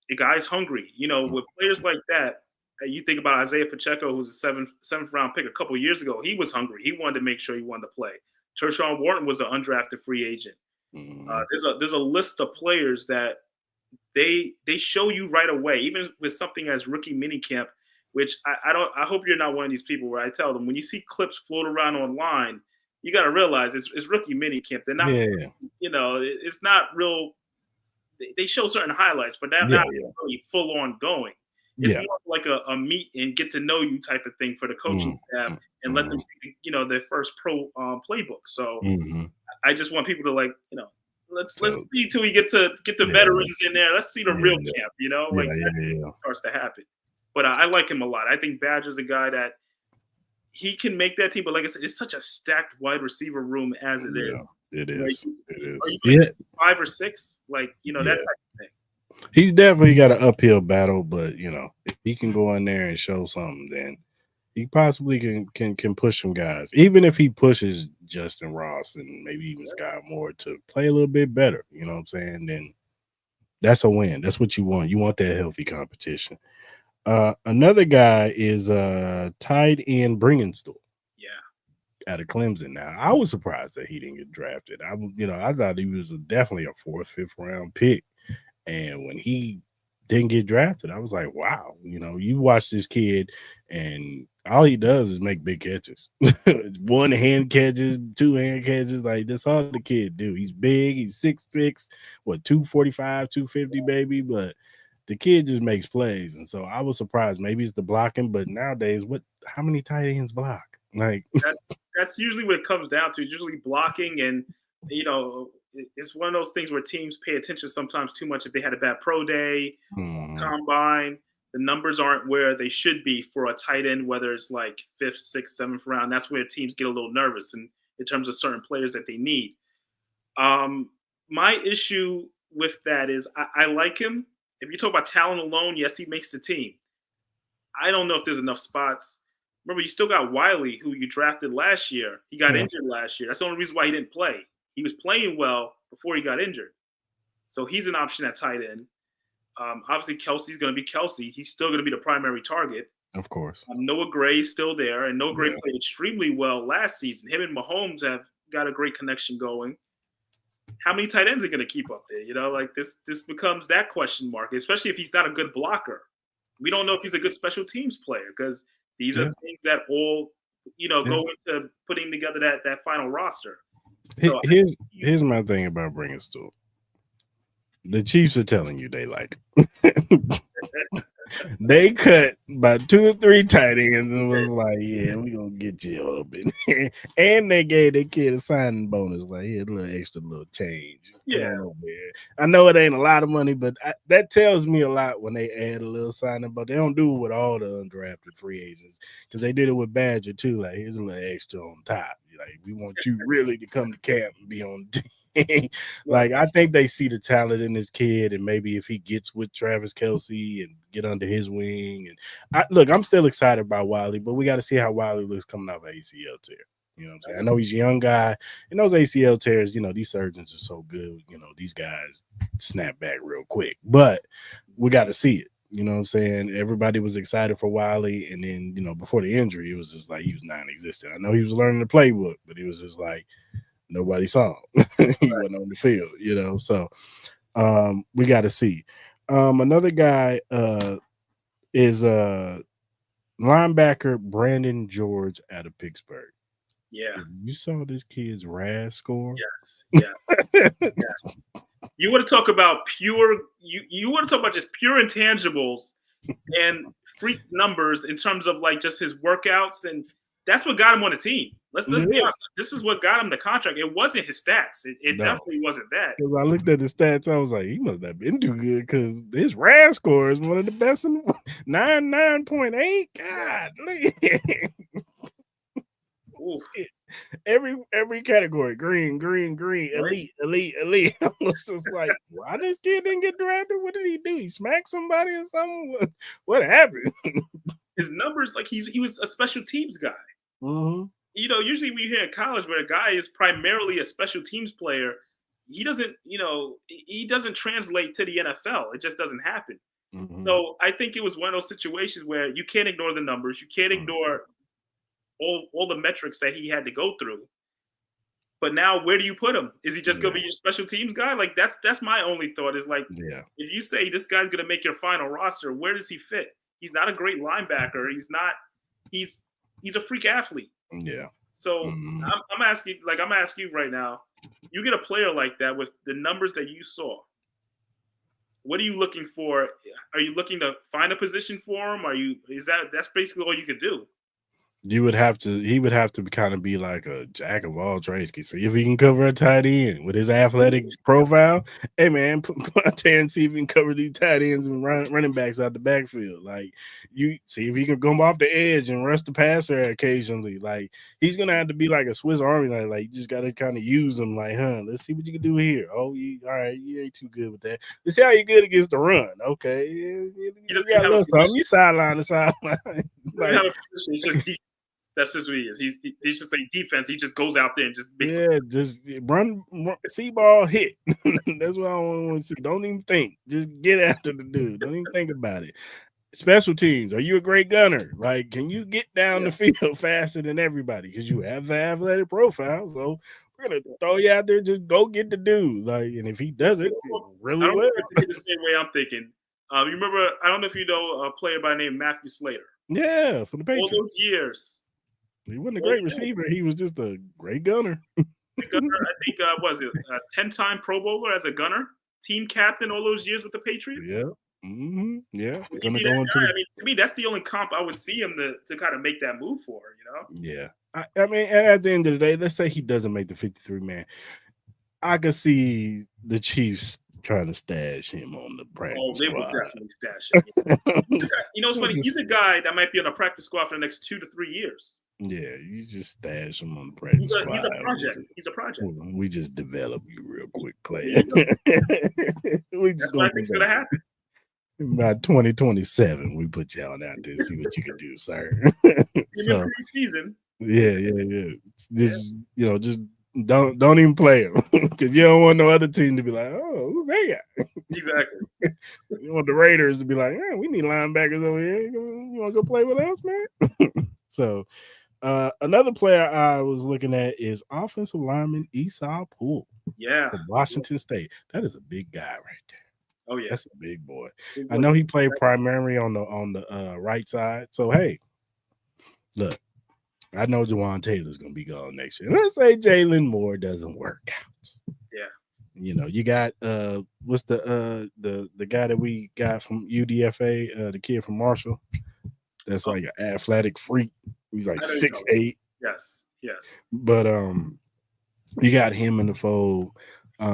The guy's hungry. With players like that, You think about Isaiah Pacheco, who's a seventh round pick a couple years ago. He was hungry. He wanted to make sure he wanted to play. Tershawn Wharton was an undrafted free agent. There's a list of players that they show you right away, even with something as rookie minicamp, which I hope you're not one of these people where I tell them when you see clips float around online, you got to realize it's rookie minicamp. They're not, it's not real. They show certain highlights, but they're not really full on going. It's more like a meet and get to know you type of thing for the coaching staff and let them see, their first pro playbook. So I just want people to let's see till we get the veterans in there. Let's see the real camp, that starts to happen. But I like him a lot. I think Badger's a guy that he can make that team. But like I said, it's such a stacked wide receiver room as it is. It is. Are you 5 or 6? That type of thing. He's definitely got an uphill battle, but if he can go in there and show something, then he possibly can push some guys. Even if he pushes Justin Ross and maybe even Scott Moore to play a little bit better, you know what I'm saying? Then that's a win. That's what you want. You want that healthy competition. Another guy is tight end Bringenstool. Out of Clemson. Now, I was surprised that he didn't get drafted. I thought he was definitely a 4th, 5th round pick. And when he didn't get drafted, I was like, wow, you watch this kid and all he does is make big catches. 1 hand catches, 2 hand catches. Like, that's all the kid do. He's big. He's 6'6", 245, 250, baby. But the kid just makes plays. And so I was surprised. Maybe it's the blocking, but nowadays, how many tight ends block? Like that's usually what it comes down to. It's usually blocking, and it's one of those things where teams pay attention sometimes too much. If they had a bad pro day, combine, the numbers aren't where they should be for a tight end, whether it's like 5th, 6th, 7th round. That's where teams get a little nervous in terms of certain players that they need. My issue with that is I like him. If you talk about talent alone, yes, he makes the team. I don't know if there's enough spots. Remember, you still got Wiley, who you drafted last year. He got injured last year. That's the only reason why he didn't play. He was playing well before he got injured. So he's an option at tight end. Obviously, Kelsey's going to be Kelsey. He's still going to be the primary target. Of course. Noah Gray's still there, and Noah Gray played extremely well last season. Him and Mahomes have got a great connection going. How many tight ends are going to keep up there? This becomes that question mark, especially if he's not a good blocker. We don't know if he's a good special teams player because these are things that all, go into putting together that final roster. So here's my thing about Bringenstool. The Chiefs are telling you they like him. They cut about 2 or 3 tight ends and was like, yeah, we're going to get you up in here. And they gave that kid a signing bonus. Like, a little extra little change. Yeah. On, man. I know it ain't a lot of money, but that tells me a lot when they add a little signing. But they don't do it with all the undrafted free agents because they did it with Badger, too. Like, here's a little extra on top. Like, we want you really to come to camp and be on the team. Like, I think they see the talent in this kid, and maybe if he gets with Travis Kelce and get under his wing. And I'm still excited about Wiley, but we got to see how Wiley looks coming off an ACL tear. You know what I'm saying? I know he's a young guy, and those ACL tears, these surgeons are so good. These guys snap back real quick, but we got to see it. You know what I'm saying? Everybody was excited for Wiley, and then, before the injury, it was just like he was non-existent. I know he was learning the playbook, but it was just like nobody saw him. He wasn't on the field, So we got to see. Another guy is linebacker Brandon George out of Pittsburgh. Yeah. You saw this kid's RAS score? Yes. Yes. You want to talk about you want to talk about just pure intangibles and freak numbers in terms of like just his workouts, and that's what got him on the team. Let's be honest. This is what got him the contract. It wasn't his stats. It definitely wasn't that. Because I looked at the stats, I was like, he must have been too good because his RAS score is one of the best in 9.8. God, every category, green, elite. I was just like, why this kid didn't get drafted? What did he do? He smacked somebody or something? What happened? His numbers, like he was a special teams guy. Mm-hmm. Usually we hear in college where a guy is primarily a special teams player, he doesn't translate to the NFL. It just doesn't happen. So I think it was one of those situations where you can't ignore the numbers. You can't ignore all the metrics that he had to go through. But now, where do you put him? Is he just going to be your special teams guy? Like that's my only thought. Is like, if you say this guy's going to make your final roster, where does he fit? He's not a great linebacker. He's not. He's a freak athlete. Yeah. So I'm asking you right now. You get a player like that with the numbers that you saw. What are you looking for? Are you looking to find a position for him? That's basically all you could do? He would have to kind of be like a jack of all trades. See if he can cover a tight end with his athletic profile. Hey man, put out there and see if he can cover these tight ends and running backs out the backfield. Like, you see if he can come off the edge and rush the passer occasionally. Like, he's gonna have to be like a Swiss Army knife. Like, you just gotta kind of use him. Like, let's see what you can do here. Oh, all right, you ain't too good with that. Let's see how you good against the run. Okay, you got a little something. You sideline to sideline. Like, it's just deep. That's just what he is. He just say defense. He just goes out there and just makes just run, see ball hit. That's what I want to see. Don't even think. Just get after the dude. Don't even think about it. Special teams. Are you a great gunner? Like, can you get down the field faster than everybody? Because you have the athletic profile. So we're gonna throw you out there. Just go get the dude. Like, and if he does it really well, the same way I'm thinking. You remember? I don't know if you know a player by the name Matthew Slater. Yeah, for the Patriots. All those years. He wasn't a great receiver. He was just a great gunner. I think was it a 10-time Pro Bowler as a gunner, team captain all those years with the Patriots. Yeah, yeah. I mean, to me, that's the only comp I would see him to kind of make that move for. Yeah. I mean, at the end of the day, let's say he doesn't make the 53-man. I could see the Chiefs trying to stash him on the practice squad. They will definitely stash him. It's funny. He's a guy that might be on a practice squad for the next 2 to 3 years. Yeah, you just stash him on the practice squad. He's a project. He's a project. We just develop you real quick, player. That's what I think's going to happen. By 2027, we put you on out there to see what you can do, sir. So, season. Yeah. Just don't even play him, because you don't want no other team to be like, oh, who's that guy? Exactly. You want the Raiders to be like, yeah, we need linebackers over here. You want to go play with us, man? So, another player I was looking at is offensive lineman Esau Poole. Yeah, from Washington State. That is a big guy right there. Oh yeah, that's a big boy. I know he played primarily on the right side. So hey, look, I know Jawan Taylor's gonna be gone next year. Let's say Jalen Moore doesn't work out. Yeah, you got what's the guy that we got from UDFA, the kid from Marshall. That's like an athletic freak. He's like 6'8". Yes. But you got him in the fold. I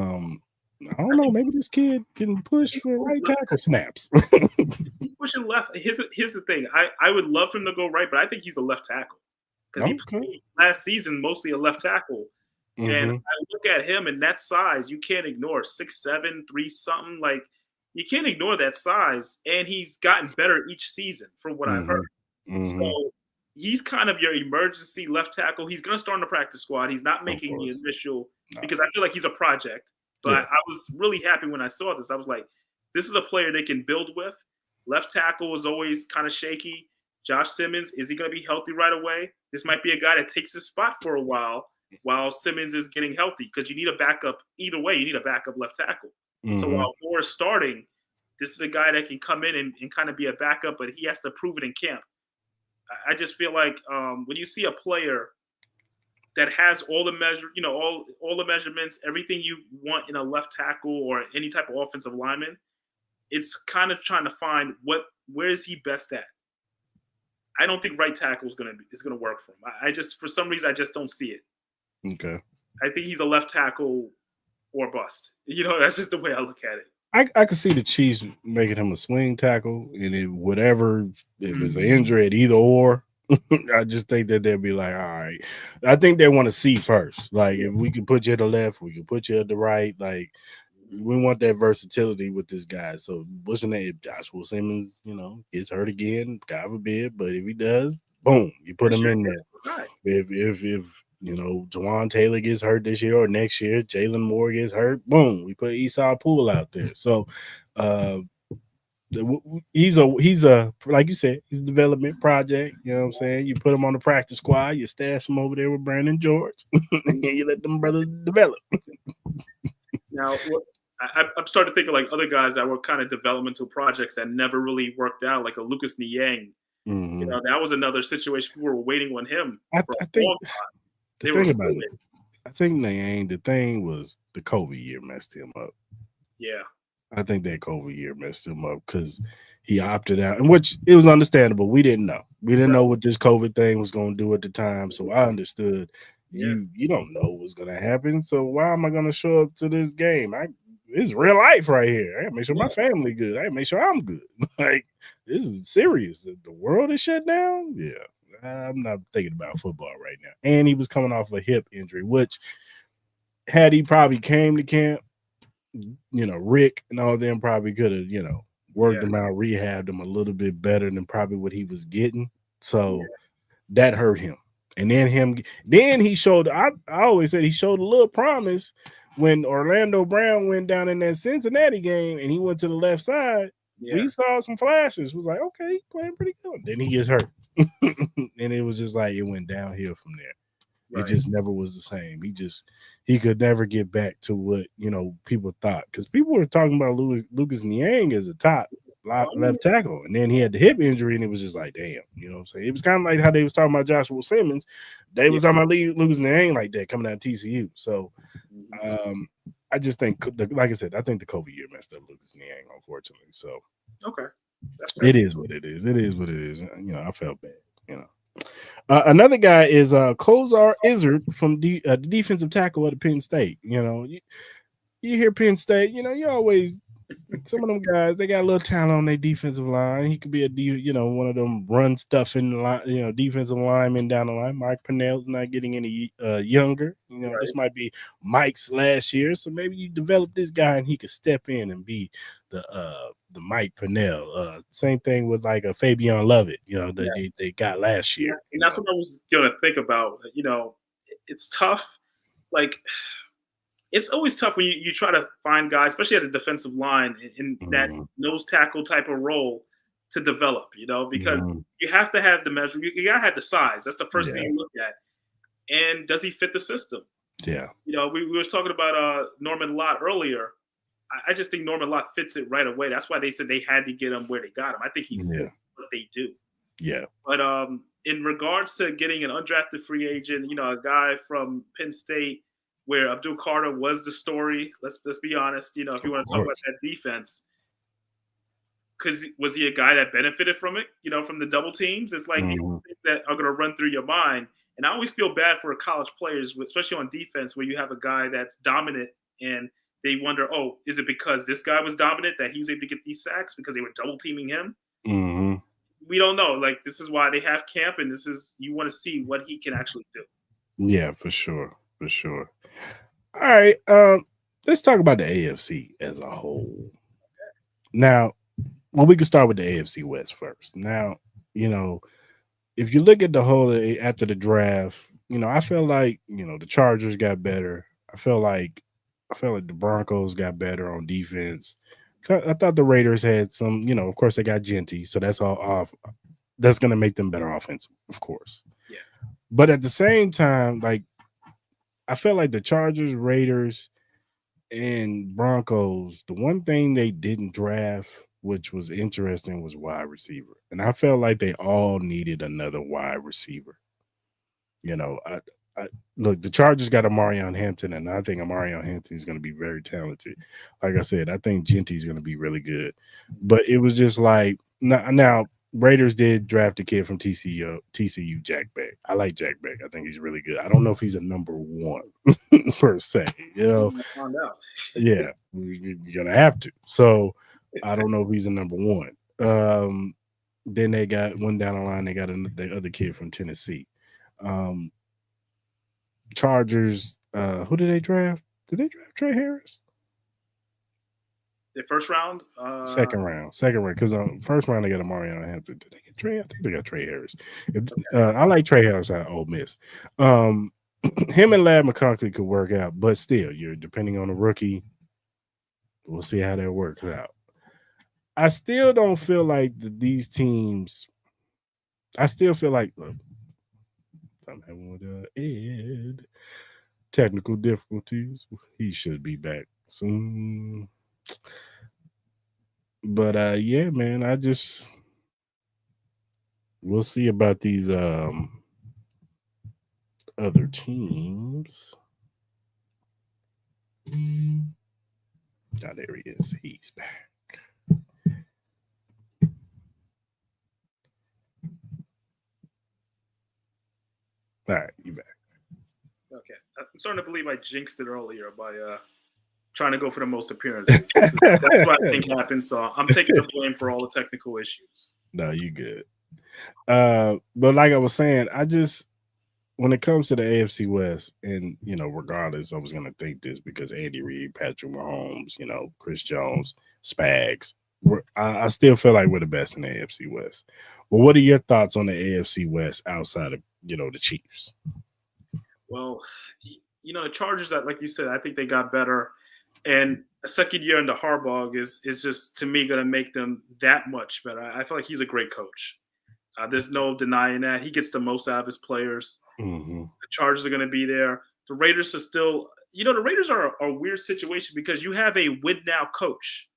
don't know. Maybe this kid can push for right tackle snaps. He's pushing left. Here's the thing. I would love him to go right, but I think he's a left tackle because he played last season mostly a left tackle. Mm-hmm. And I look at him and that size, you can't ignore 6'7", 3-something. Like, you can't ignore that size. And he's gotten better each season from what I've heard. Mm-hmm. So he's kind of your emergency left tackle. He's going to start on the practice squad. He's not making the initial because I feel like he's a project. But I was really happy when I saw this. I was like, this is a player they can build with. Left tackle is always kind of shaky. Josh Simmons, is he going to be healthy right away? This might be a guy that takes his spot for a while Simmons is getting healthy, because you need a backup. Either way, you need a backup left tackle. Mm-hmm. So while Moore is starting, this is a guy that can come in and kind of be a backup, but he has to prove it in camp. I just feel like when you see a player that has all the all the measurements, everything you want in a left tackle or any type of offensive lineman, it's kind of trying to find where is he best at. I don't think right tackle is gonna work for him. For some reason I just don't see it. Okay. I think he's a left tackle or bust. That's just the way I look at it. I could see the Chiefs making him a swing tackle, and if it's an injury at either or. I just think that they'll be like, all right. I think they want to see first. Like, if we can put you at the left, we can put you at the right. Like, we want that versatility with this guy. So, what's the name? If Joshua Simmons, gets hurt again, God forbid. But if he does, boom, you put him in there. Right. If Jawan Taylor gets hurt this year or next year, Jalen Moore gets hurt, boom, we put Esau Poole out there. So, he's a like you said, he's a development project. You know what I'm saying? You put him on the practice squad, you stash him over there with Brandon George, and you let them brothers develop. Now, I'm starting to think of like other guys that were kind of developmental projects that never really worked out, like a Lucas Niang. Mm-hmm. You know, that was another situation. People were waiting on him I for a think long time. the thing about it, I think the thing was the COVID year messed him up. Yeah. I think that COVID year messed him up because he opted out, and which it was understandable. We didn't know. We didn't know what this COVID thing was going to do at the time. So I understood. Yeah. You don't know what's going to happen. So why am I going to show up to this game? It's real life right here. I gotta make sure my family good. I gotta make sure I'm good. Like, this is serious. The world is shut down. Yeah. I'm not thinking about football right now. And he was coming off a hip injury, which had he probably came to camp, you know, Rick and all of them probably could have, you know, worked him out, rehabbed him a little bit better than probably what he was getting. So that hurt him. And then he showed, I always said he showed a little promise when Orlando Brown went down in that Cincinnati game and he went to the left side. We saw some flashes. Was like, okay, he's playing pretty good. Then he gets hurt. And it was just like it went downhill from there. It just never was the same. He could never get back to what, you know, people thought, because people were talking about Lucas Niang as a top left tackle, and then he had the hip injury, and it was just like, damn, you know what I'm saying? It was kind of like how they was talking about Joshua Simmons. They was talking about Lucas Niang like that coming out of TCU. So I just think, like I said, I think the COVID year messed up Lucas Niang, unfortunately. So it is what it is. It is what it is. You know, I felt bad, you know. Another guy is Kozar Izzard from the defensive tackle at Penn State. You know, you hear Penn State, you know, you always, some of them guys, they got a little talent on their defensive line. He could be one of them run stuff in the line, you know, defensive lineman down the line. Mike Pennell's not getting any younger. You know, this might be Mike's last year, so maybe you develop this guy and he could step in and be the Mike Pennell. Same thing with like a Fabian Lovett, you know, that they got last year. And that's what I was going to think about. You know, it's tough. Like, it's always tough when you try to find guys, especially at the defensive line, in that nose tackle type of role to develop, you know, because you have to have the measure. You got to have the size. That's the first thing you look at. And does he fit the system? Yeah. You know, we were talking about Norman Lott earlier. I just think Norman Lott fits it right away. That's why they said they had to get him where they got him. I think he fits what they do. Yeah. But in regards to getting an undrafted free agent, you know, a guy from Penn State, where Abdul Carter was the story. Let's be honest. You know, if you want to talk about that defense, because was he a guy that benefited from it? You know, from the double teams. It's like these things that are going to run through your mind. And I always feel bad for college players, especially on defense, where you have a guy that's dominant and they wonder, oh, is it because this guy was dominant that he was able to get these sacks because they were double teaming him? We don't know. Like, this is why they have camp, and you want to see what he can actually do. Yeah, for sure. For sure. All right. Let's talk about the AFC as a whole. Now, we can start with the AFC West first. Now, you know, if you look at the whole after the draft, you know, I feel like, you know, the Chargers got better. I feel like the Broncos got better on defense. I thought the Raiders had some, you know, of course they got Genty, so that's all off. That's going to make them better offensive, of course. Yeah. But at the same time, like, I felt like the Chargers, Raiders, and Broncos, the one thing they didn't draft, which was interesting, was wide receiver. And I felt like they all needed another wide receiver. You know, look, the Chargers got Amarion Hampton, and I think Amarion Hampton is going to be very talented. Like I said, I think Genty is going to be really good. But it was just like, now Raiders did draft a kid from TCU, Jack Beck. I like Jack Beck. I think he's really good. I don't know if he's a number one per se. You know, yeah, you're gonna have to. So I don't know if he's a number one. Then they got one down the line. They got the other kid from Tennessee. Chargers. Who did they draft? Did they draft Trey Harris? The first round? Second round. Because first round they got Amarion Hampton. Did they get Trey? I think they got Trey Harris. I like Trey Harris at Ole Miss. Him and Ladd McConkey could work out, but still, you're depending on a rookie. We'll see how that works out. I still don't feel like these teams. I still feel like look, I'm having with Ed technical difficulties. He should be back soon. But yeah, man, we'll see about these other teams. Oh, there he is. He's back. All right, you back. Okay, I'm starting to believe I jinxed it earlier by trying to go for the most appearances. That's what I think happened. So I'm taking the blame for all the technical issues. No, you good. But like I was saying, when it comes to the AFC West, and regardless, I was gonna think this because Andy Reid, Patrick Mahomes, Chris Jones, Spags. I still feel like we're the best in the AFC West. Well, what are your thoughts on the AFC West outside of the Chiefs? Well, the Chargers, like you said, I think they got better, and a second year into Harbaugh is just to me going to make them that much better. I feel like he's a great coach. There's no denying that. He gets the most out of his players. Mm-hmm. The Chargers are going to be there. The Raiders are still, the Raiders are a weird situation because you have a win now coach.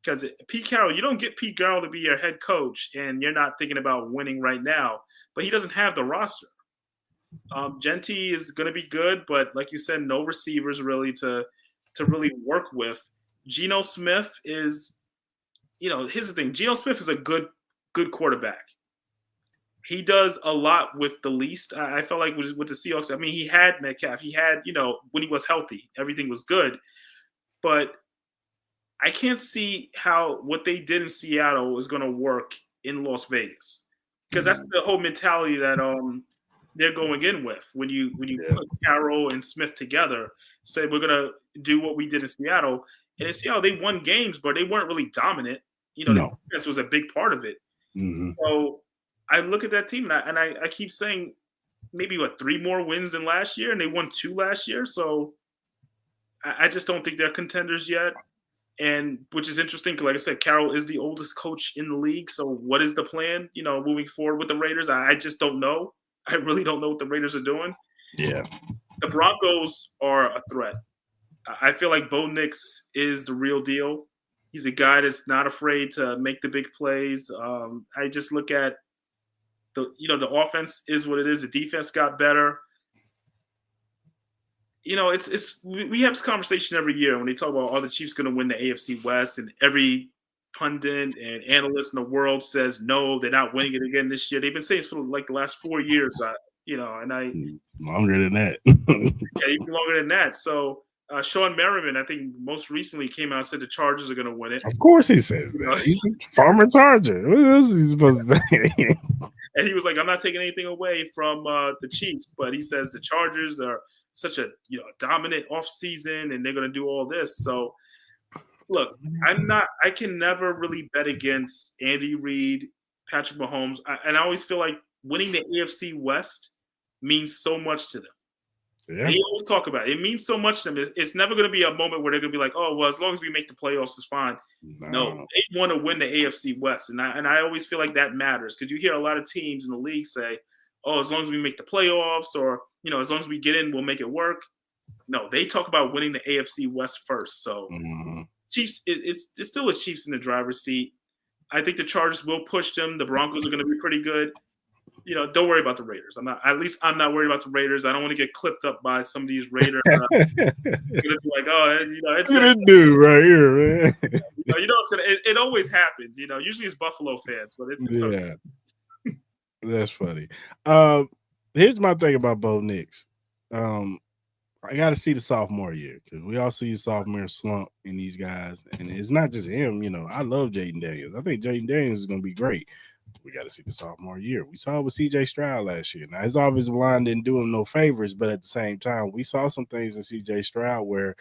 Because Pete Carroll, you don't get Pete Carroll to be your head coach, and you're not thinking about winning right now. But he doesn't have the roster. Genty is going to be good, but like you said, no receivers really to really work with. Geno Smith is, here's the thing. Geno Smith is a good quarterback. He does a lot with the least. I felt like with the Seahawks, I mean, he had Metcalf. He had, when he was healthy, everything was good. But I can't see how what they did in Seattle is going to work in Las Vegas. Because that's the whole mentality that they're going in with. When you put Carroll and Smith together, say we're going to do what we did in Seattle. And in Seattle, they won games, but they weren't really dominant. The defense was a big part of it. Mm-hmm. So I look at that team, and I keep saying maybe, 3 more wins than last year, and they won 2 last year. So I just don't think they're contenders yet. And which is interesting because, like I said, Carroll is the oldest coach in the league. So what is the plan, moving forward with the Raiders? I just don't know. I really don't know what the Raiders are doing. Yeah. The Broncos are a threat. I feel like Bo Nix is the real deal. He's a guy that's not afraid to make the big plays. I just look at the offense is what it is. The defense got better. We have this conversation every year when they talk about, are the Chiefs going to win the AFC West? And every pundit and analyst in the world says, no, they're not winning it again this year. They've been saying it for like the last 4 years, and I longer than that. yeah, even longer than that. So Sean Merriman, I think most recently came out and said the Chargers are going to win it. Of course he says that. He's a former Charger. What else is he supposed to say? And he was like, I'm not taking anything away from the Chiefs, but he says the Chargers are such a dominant offseason and they're going to do all this. So look, I can never really bet against Andy Reid, Patrick Mahomes. And I always feel like winning the AFC West means so much to them. Yeah. They always talk about it. It means so much to them. It's never going to be a moment where they're going to be like, oh, well, as long as we make the playoffs, it's fine. No, they want to win the AFC West. And I always feel like that matters because you hear a lot of teams in the league say, oh, as long as we make the playoffs or, as long as we get in, we'll make it work. No, they talk about winning the AFC West first. So Chiefs, it's still a Chiefs in the driver's seat. I think the Chargers will push them. The Broncos are going to be pretty good. Don't worry about the Raiders. I'm not worried about the Raiders. I don't want to get clipped up by some of these Raiders. Gonna be like, oh, it's a dude right here, man. It always happens. Usually it's Buffalo fans, but it's okay. That's funny. Here's my thing about Bo Nix. I got to see the sophomore year because we all see the sophomore slump in these guys, and it's not just him. I love Jaden Daniels. I think Jaden Daniels is going to be great. We got to see the sophomore year. We saw it with CJ Stroud last year. Now, his offensive line didn't do him no favors, but at the same time, we saw some things in CJ Stroud where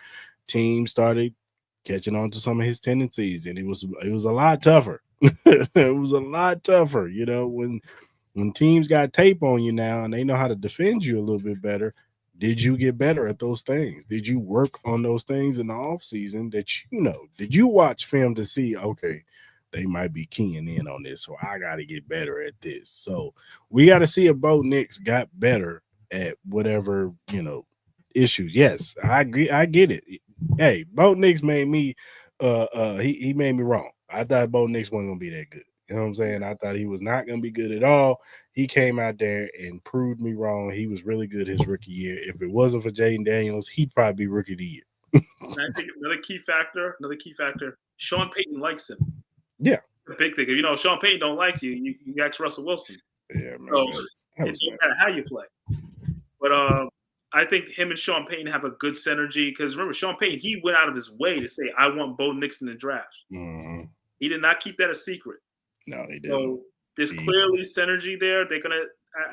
teams started catching on to some of his tendencies, and it was a lot tougher. It was a lot tougher, when teams got tape on you now and they know how to defend you a little bit better. Did you get better at those things? Did you work on those things in the offseason that you know? Did you watch film to see, okay, they might be keying in on this, so I got to get better at this. So we got to see if Bo Nix got better at whatever, issues. Yes, I agree. I get it. Hey, Bo Nix made me he made me wrong. I thought Bo Nix wasn't gonna be that good. You know what I'm saying? I thought he was not gonna be good at all. He came out there and proved me wrong. He was really good his rookie year. If it wasn't for Jaden Daniels, he'd probably be rookie of the year. And I think another key factor, Sean Payton likes him. Yeah. The big thing. If Sean Payton don't like you, you ask Russell Wilson. Yeah, man. So it don't matter how you play. But I think him and Sean Payton have a good synergy because remember, Sean Payton, he went out of his way to say, I want Bo Nix in the draft. Mm-hmm. He did not keep that a secret. No, he didn't. So there's clearly synergy there.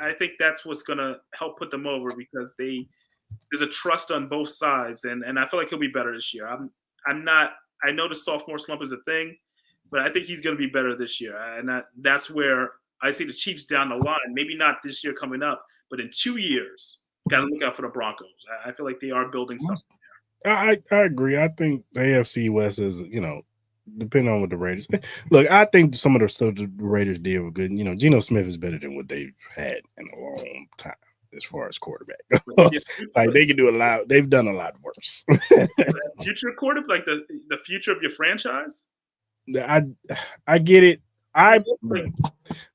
I think that's what's gonna help put them over because there's a trust on both sides, and I feel like he'll be better this year. I'm not. I know the sophomore slump is a thing, but I think he's gonna be better this year, and that's where I see the Chiefs down the line. Maybe not this year coming up, but in 2 years, got to look out for the Broncos. I feel like they are building something there. I agree. I think the AFC West is depending on what the Raiders look. I think some of the stuff the Raiders did were good. Geno Smith is better than what they've had in a long time as far as quarterback. Like they can do a lot. They've done a lot worse. Future quarterback, like the future of your franchise. I get it.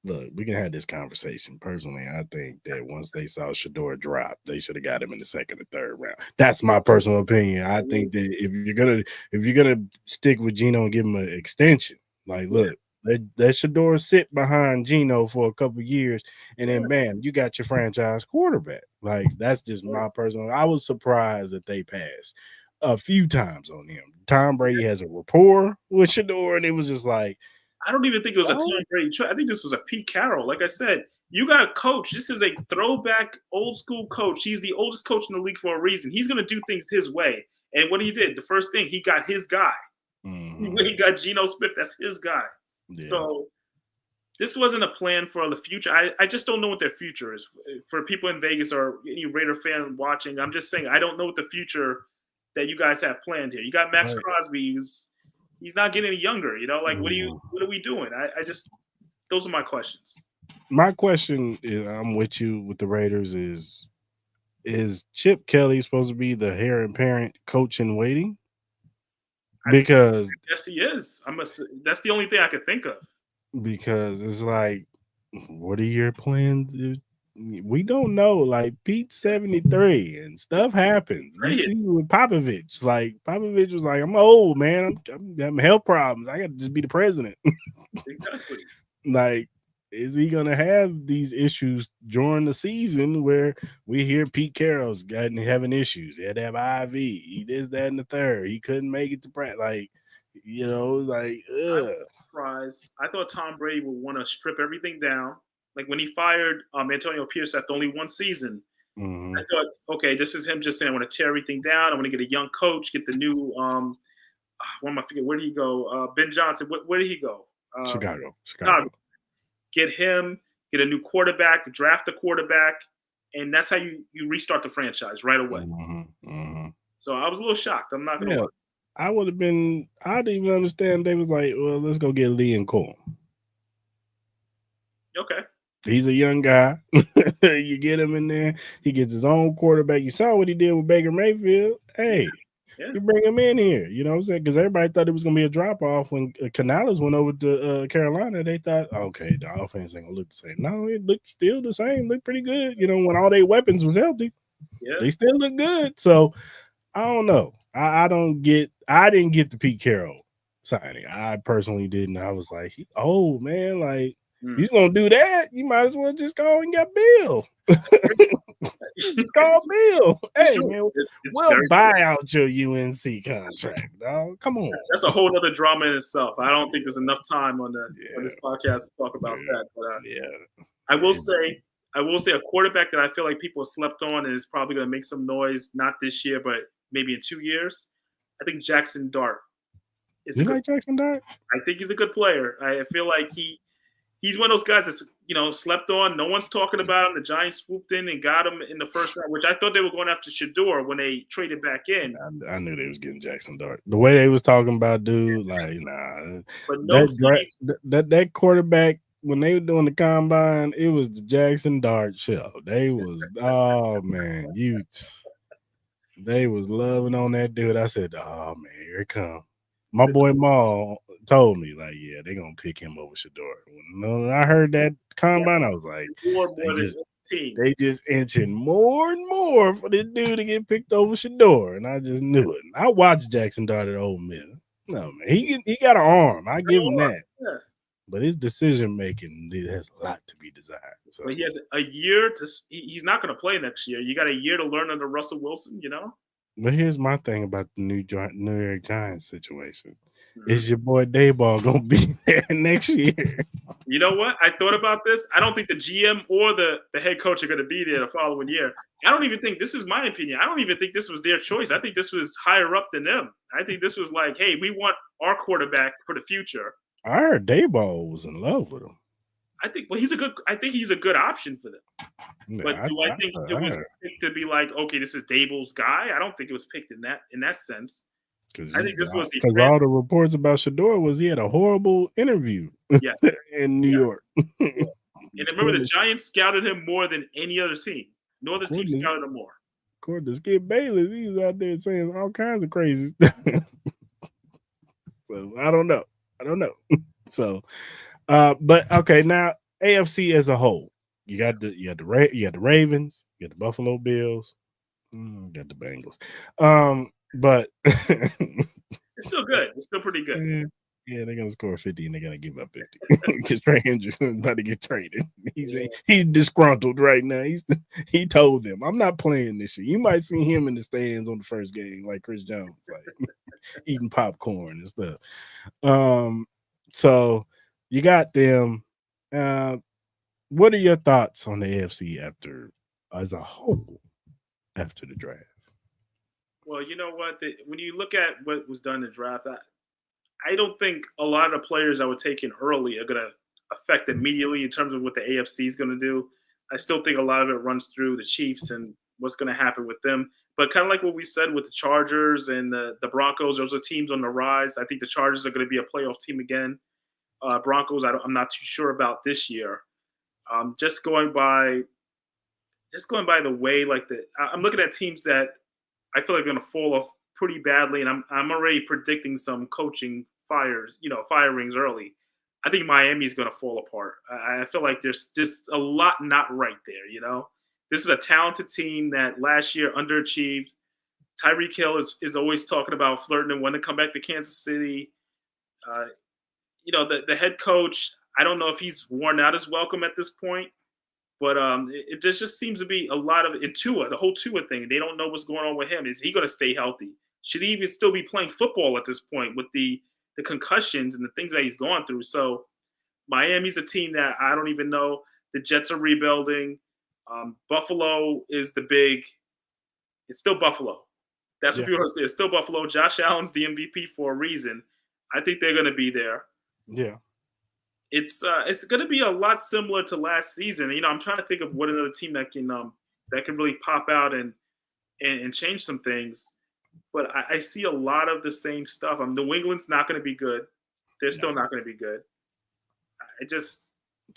Look, we can have this conversation. Personally, I think that once they saw Shador drop, they should have got him in the second or third round. That's my personal opinion. I think that if you're gonna stick with Geno and give him an extension, like look, let Shador sit behind Geno for a couple years, and then bam, you got your franchise quarterback. Like that's just my personal. I was surprised that they passed a few times on him. Tom Brady has a rapport with Shador, and it was just like. I don't even think it was a Tom Brady. I think this was a Pete Carroll. Like I said, you got a coach. This is a throwback, old school coach. He's the oldest coach in the league for a reason. He's going to do things his way. And what he did, the first thing, he got his guy. Mm-hmm. He got Geno Smith. That's his guy. Yeah. So this wasn't a plan for the future. I just don't know what their future is. For people in Vegas or any Raider fan watching, I'm just saying I don't know what the future that you guys have planned here. You got Max Crosby, he's not getting any younger, like what are we doing? I just those are my questions. My question is I'm with you with the Raiders is Chip Kelly supposed to be the heir apparent coach in waiting? Because yes, he is. That's the only thing I could think of. Because it's like, what are your plans? We don't know. Like Pete's 73 and stuff happens. We see with Popovich. Like Popovich was like, I'm old, man. I'm having health problems. I got to just be the president. Exactly. Like, is he gonna have these issues during the season where we hear Pete Carroll's having issues? He had to have IV. He this, that, and the third. He couldn't make it to practice. Like, like I was surprised. I thought Tom Brady would want to strip everything down. Like when he fired Antonio Pierce after only one season, I thought, okay, this is him just saying, I want to tear everything down. I want to get a young coach, get the new, I forget, where did he go? Ben Johnson, where did he go? Chicago. Get him, get a new quarterback, draft a quarterback, and that's how you restart the franchise right away. So I was a little shocked. I'm not going to lie. I didn't even understand. They was like, well, let's go get Lee and Cole. Okay. He's a young guy. You get him in there. He gets his own quarterback. You saw what he did with Baker Mayfield. Hey, you bring him in here. You know what I'm saying? Because everybody thought it was going to be a drop-off. When Canales went over to Carolina, they thought, okay, the offense ain't going to look the same. No, it looked still the same. Looked pretty good. When all their weapons was healthy, they still look good. So, I don't know. I didn't get the Pete Carroll signing. I personally didn't. I was like, oh, man, like, you gonna do that? You might as well just go and get Bill. Call Bill. Hey, man, we'll buy out your UNC contract, dog. Come on. That's a whole other drama in itself. I don't think there's enough time on this podcast to talk about that. But I will say a quarterback that I feel like people have slept on and is probably going to make some noise, not this year, but maybe in 2 years. I think Jackson Dart. You like Jackson Dart? I think he's a good player. I feel like he's one of those guys that's slept on. No one's talking about him. The Giants swooped in and got him in the first round, which I thought they were going after Shador when they traded back in. I knew they was getting Jackson Dart. The way they was talking about dude, like, nah. But no that quarterback, when they were doing the combine, it was the Jackson Dart show. They was, oh man, they was loving on that dude. I said, oh man, here it come. My boy Maul told me, like, yeah, they're gonna pick him over Shador. When I heard that combine, I was like, they just inching more and more for this dude to get picked over Shador, and I just knew it. I watched Jackson Dart at Ole Miss. No man, he got an arm. I give him that. Yeah. But his decision making has a lot to be desired. So. But he has a year to. He's not going to play next year. You got a year to learn under Russell Wilson. But here's my thing about the New York Giants situation. Mm-hmm. Is your boy Dayball gonna be there next year? You know what? I thought about this. I don't think the GM or the head coach are going to be there the following year. I don't even think, this is my opinion, I don't even think this was their choice. I think this was higher up than them. I think this was like, hey, we want our quarterback for the future. I heard Dayball was in love with him. I think he's a good option for them. Yeah, but I think it was picked to be like, okay, this is Daboll's guy? I don't think it was picked in that sense. I think this was because all the reports about Shador was he had a horrible interview in New York. And remember, the Giants scouted him more than any other team. No other team scouted him more. According to Skip Bayless, he was out there saying all kinds of crazy stuff. So I don't know. So, but okay, now AFC as a whole, you got the Ravens, you got the Buffalo Bills, you got the Bengals. But it's still good. It's still pretty good. Yeah, they're gonna score 50 and they're gonna give up 50 because Trey Hendrickson's about to get traded. He's disgruntled right now. He told them, "I'm not playing this year." You might see him in the stands on the first game, like Chris Jones, like eating popcorn and stuff. So you got them. What are your thoughts on the AFC as a whole after the draft? Well, you know what? When you look at what was done in the draft, I don't think a lot of the players that were taken early are going to affect immediately in terms of what the AFC is going to do. I still think a lot of it runs through the Chiefs and what's going to happen with them. But kind of like what we said with the Chargers and the Broncos, those are teams on the rise. I think the Chargers are going to be a playoff team again. Broncos, I'm not too sure about this year. Just going by the way, I'm looking at teams that I feel like are going to fall off pretty badly, and I'm already predicting some coaching firings early. I think Miami's going to fall apart. I feel like there's just a lot not right there. This is a talented team that last year underachieved. Tyreek Hill is always talking about flirting and wanting to come back to Kansas City. The head coach, I don't know if he's worn out his welcome at this point. But it just seems to be a lot of in Tua, the whole Tua thing. They don't know what's going on with him. Is he going to stay healthy? Should he even still be playing football at this point with the concussions and the things that he's gone through? So Miami's a team that I don't even know. The Jets are rebuilding. Buffalo is it's still Buffalo. That's what people are saying. It's still Buffalo. Josh Allen's the MVP for a reason. I think they're going to be there. Yeah. It's going to be a lot similar to last season. I'm trying to think of what another team that can really pop out and change some things. But I see a lot of the same stuff. New England's not going to be good. They're still not going to be good. It's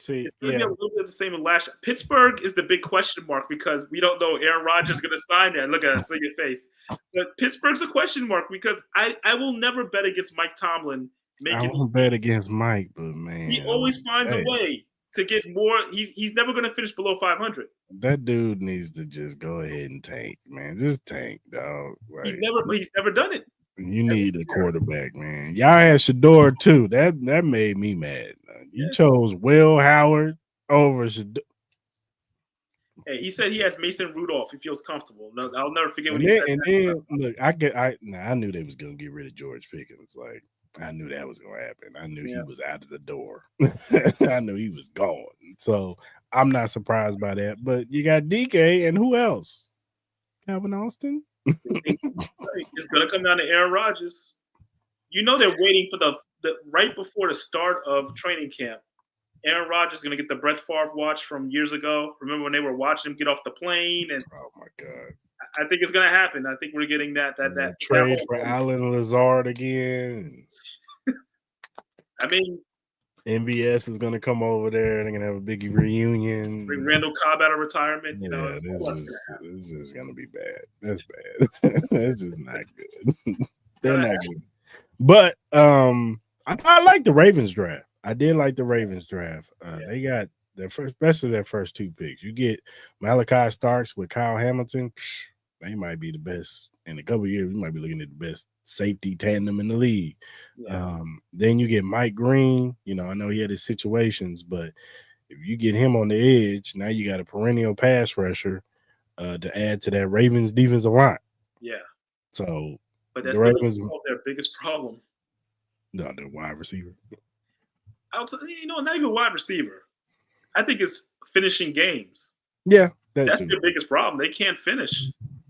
going to be a little bit the same as last year. Pittsburgh is the big question mark because we don't know Aaron Rodgers is going to sign there. Look at us, see your face. But Pittsburgh's a question mark because I will never bet against Mike Tomlin. I won't bet against Mike, but man, he always finds a way to get more. He's never going to finish below 500. That dude needs to just go ahead and tank, man. Just tank, dog. Like, he's never done it. You need a quarterback, man. Y'all had Shador too. That made me mad. You chose Will Howard over Shador. Hey, he said he has Mason Rudolph. He feels comfortable. No, I'll never forget when he said that. And then, look, I knew they was gonna get rid of George Pickens. Like, I knew that was gonna happen. I knew he was out of the door. I knew he was gone. So I'm not surprised by that. But you got DK and who else? Calvin Austin. It's gonna come down to Aaron Rodgers. They're waiting for the right before the start of training camp. Aaron Rodgers is going to get the Brett Favre watch from years ago. Remember when they were watching him get off the plane? And Oh my God! I think it's going to happen. I think we're getting that trade whole for thing. Allen Lazard again. I mean, MVS is going to come over there. They're going to have a big reunion. bring Randall Cobb out of retirement. You know, this is going to be bad. That's bad. That's just not good. They're not good. But I like the Ravens draft. I did like the Ravens draft. They got their first, especially their first 2 picks. You get Malachi Starks with Kyle Hamilton. They might be the best in a couple of years. We might be looking at the best safety tandem in the league. Yeah. Then you get Mike Green. You know, I know he had his situations, but if you get him on the edge, now you got a perennial pass rusher to add to that Ravens defensive line. Yeah. So, but that's still solve their biggest problem. No, the wide receiver. Not even wide receiver. I think it's finishing games. Yeah, that's their biggest problem. They can't finish.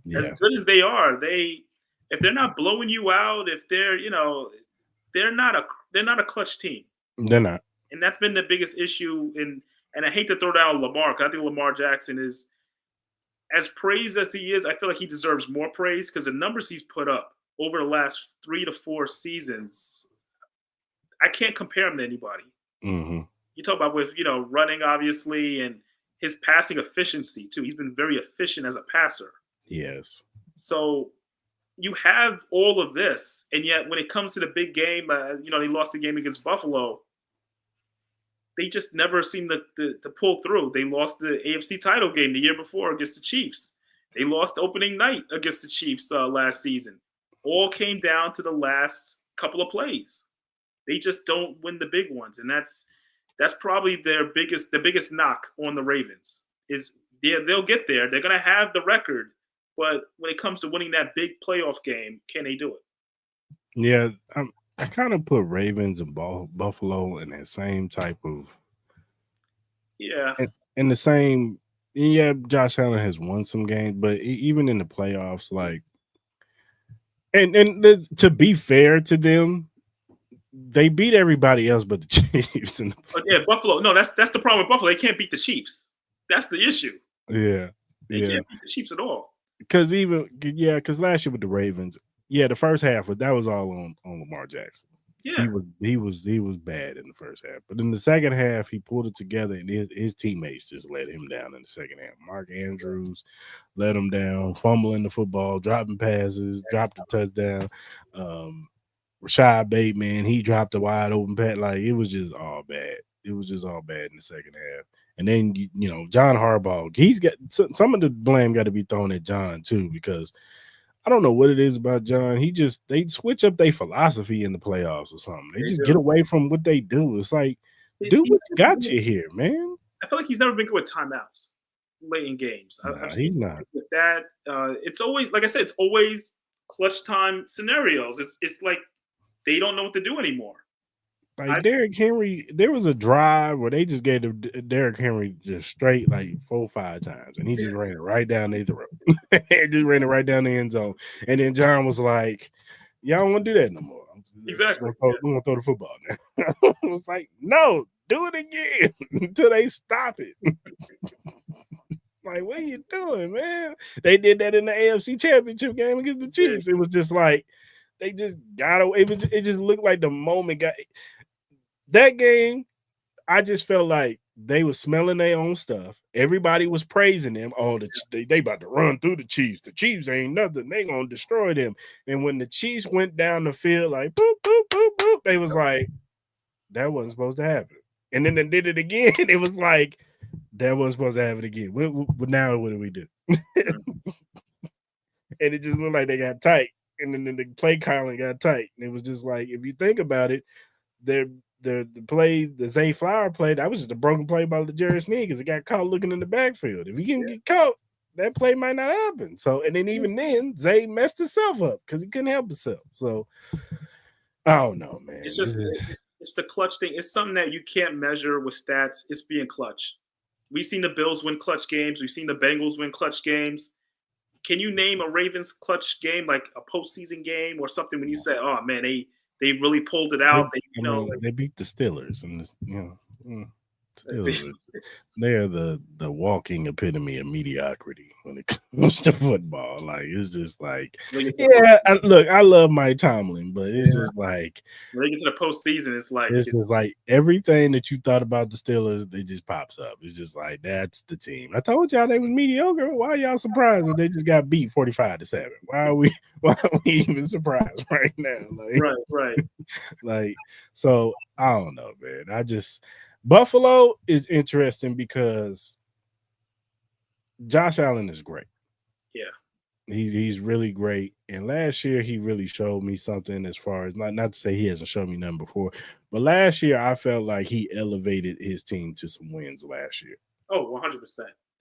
Yeah. As good as they are, if they're not blowing you out, if they're not a clutch team. They're not. And that's been the biggest issue. And I hate to throw down Lamar, because I think Lamar Jackson is, as praised as he is, I feel like he deserves more praise because the numbers he's put up over the last 3 to 4 seasons, I can't compare him to anybody. Mm-hmm. You talk about with running, obviously, and his passing efficiency too. He's been very efficient as a passer. Yes. So you have all of this, and yet when it comes to the big game, they lost the game against Buffalo. They just never seem to pull through. They lost the AFC title game the year before against the Chiefs. They lost opening night against the Chiefs last season. All came down to the last couple of plays. They just don't win the big ones, and that's probably the biggest knock on the Ravens is they'll get there. They're going to have the record, but when it comes to winning that big playoff game, can they do it? Yeah, I kind of put Ravens and Buffalo in that same type of in the same. Yeah, Josh Allen has won some games, but even in the playoffs, like, and to be fair to them, they beat everybody else but the Chiefs. Buffalo. No, that's the problem with Buffalo. They can't beat the Chiefs. That's the issue. Yeah, they can't beat the Chiefs at all. Because last year with the Ravens, the first half that was all on Lamar Jackson. Yeah, he was bad in the first half, but in the second half he pulled it together, and his teammates just let him down in the second half. Mark Andrews let him down, fumbling the football, dropping passes, dropped a touchdown. Rashad Bateman, he dropped a wide open pass. Like, it was just all bad. It was just all bad in the second half. And then John Harbaugh, he's got some of the blame got to be thrown at John too, because I don't know what it is about John. They switch up their philosophy in the playoffs or something. They just get away from what they do. It's like, do what got you here, man. I feel like he's never been good with timeouts late in games. He's not. With that, it's always, like I said, it's always clutch time scenarios. It's like they don't know what to do anymore. Like Derrick Henry, there was a drive where they just gave Derrick Henry just straight like 4 or 5 times, and he just ran it right down their throat. Just ran it right down the end zone. And then John was like, "Y'all don't want to do that no more. Exactly. We're gonna throw the football now." It was like, "No, do it again until they stop it." Like, what are you doing, man? They did that in the AFC Championship game against the Chiefs. It was just like they just got away. It just looked like the moment got. That game, I just felt like they were smelling their own stuff. Everybody was praising them. Oh, they about to run through the Chiefs. The Chiefs ain't nothing. They gonna destroy them. And when the Chiefs went down the field like boop, boop, boop, boop, they was like, that wasn't supposed to happen. And then they did it again. It was like, that wasn't supposed to happen again. But now what do we do? And it just looked like they got tight. And then the play calling got tight. And it was just like, if you think about it, the play, the Zay Flower play, that was just a broken play by the Jerry Sneed because he got caught looking in the backfield. If he can get caught, that play might not happen. So, and then even then, Zay messed himself up because he couldn't help himself. So, I don't know, man. It's just it's the clutch thing. It's something that you can't measure with stats. It's being clutch. We've seen the Bills win clutch games. We've seen the Bengals win clutch games. Can you name a Ravens clutch game, like a postseason game or something, when you say, "Oh man, they really pulled it out"? They beat the Steelers, and They're the walking epitome of mediocrity when it comes to football. Like it's just like, I love Mike Tomlin, but it's just like when they get to the postseason, it's just like everything that you thought about the Steelers, it just pops up. It's just like that's the team. I told y'all they was mediocre. Why are y'all surprised when they just got beat 45-7? Why are we even surprised right now? Like, right. Like, so I don't know, man. Buffalo is interesting because Josh Allen is great. Yeah. He's really great. And last year he really showed me something as far as not to say he hasn't shown me nothing before, but last year I felt like he elevated his team to some wins last year. Oh, 100%.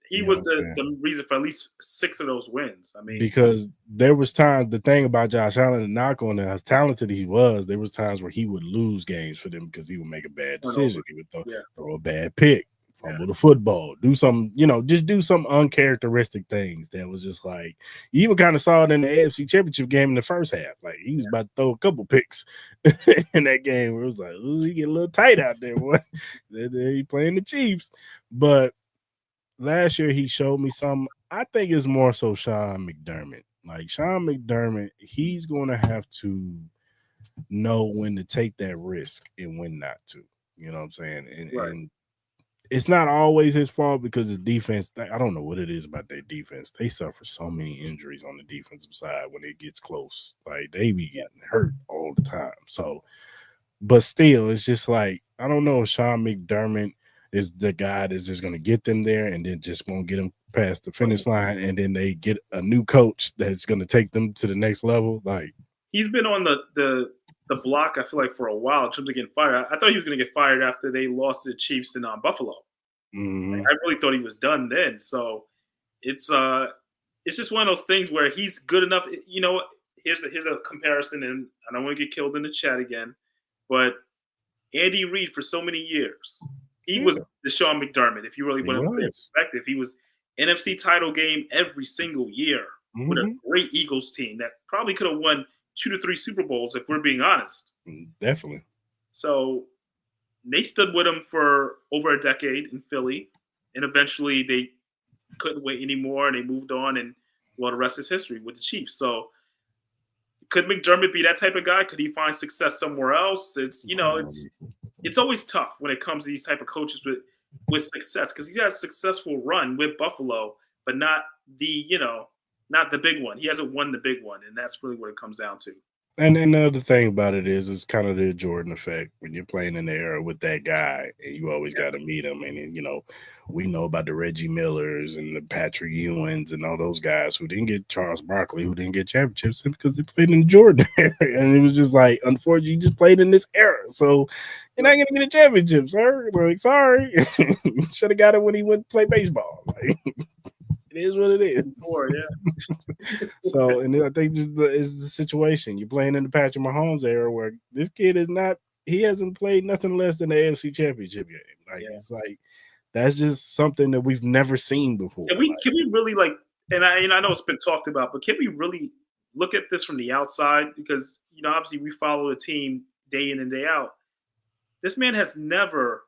He was the reason for at least 6 of those wins. I mean, because there was times, the thing about Josh Allen, and knock on as talented he was, there was times where he would lose games for them because he would make a bad decision. He would throw a bad pick, fumble the football, do some, just do some uncharacteristic things that was just like, you even kind of saw it in the AFC Championship game in the first half. Like he was about to throw a couple picks in that game where it was like, ooh, he get a little tight out there, boy. He playing the Chiefs. But last year he showed me something. I think it's more so Sean McDermott. Like Sean McDermott, he's going to have to know when to take that risk and when not to. You know what I'm saying? And it's not always his fault because the defense, I don't know what it is about their defense. They suffer so many injuries on the defensive side when it gets close. Like they be getting hurt all the time. So, but still, it's just like, I don't know if Sean McDermott is the guy that's just going to get them there and then just won't get them past the finish line, and then they get a new coach that's going to take them to the next level. Like he's been on the block, I feel like, for a while in terms of getting fired. I thought he was going to get fired after they lost to the Chiefs in Buffalo. Mm-hmm. I really thought he was done then. So it's just one of those things where he's good enough. Here's a comparison, and I don't want to get killed in the chat again, but Andy Reid for so many years, he was the Sean McDermott. If you really want to put it in perspective, he was NFC title game every single year with a great Eagles team that probably could have won 2 to 3 Super Bowls if we're being honest. Definitely. So they stood with him for over a decade in Philly, and eventually they couldn't wait anymore, and they moved on, and the rest is history with the Chiefs. So could McDermott be that type of guy? Could he find success somewhere else? It's always tough when it comes to these type of coaches with success, because he's had a successful run with Buffalo, but not the big one. He hasn't won the big one, and that's really what it comes down to. And the other thing about it is kind of the Jordan effect when you're playing in the era with that guy, and you always got to meet him. And then, we know about the Reggie Millers and the Patrick Ewings and all those guys who didn't get Charles Barkley, who didn't get championships because they played in the Jordan era. And it was just like, unfortunately, you just played in this era, so you're not going to get a championship, sir. Like, sorry. Should have got it when he went to play baseball. Like, it is what it is. So, and I think this is the situation. You're playing in the Patrick Mahomes era where this kid he hasn't played nothing less than the AFC Championship game. Like, it's like, that's just something that we've never seen before. Can we really, like, and I know it's been talked about, but can we really look at this from the outside? Because, obviously we follow the team day in and day out. This man has never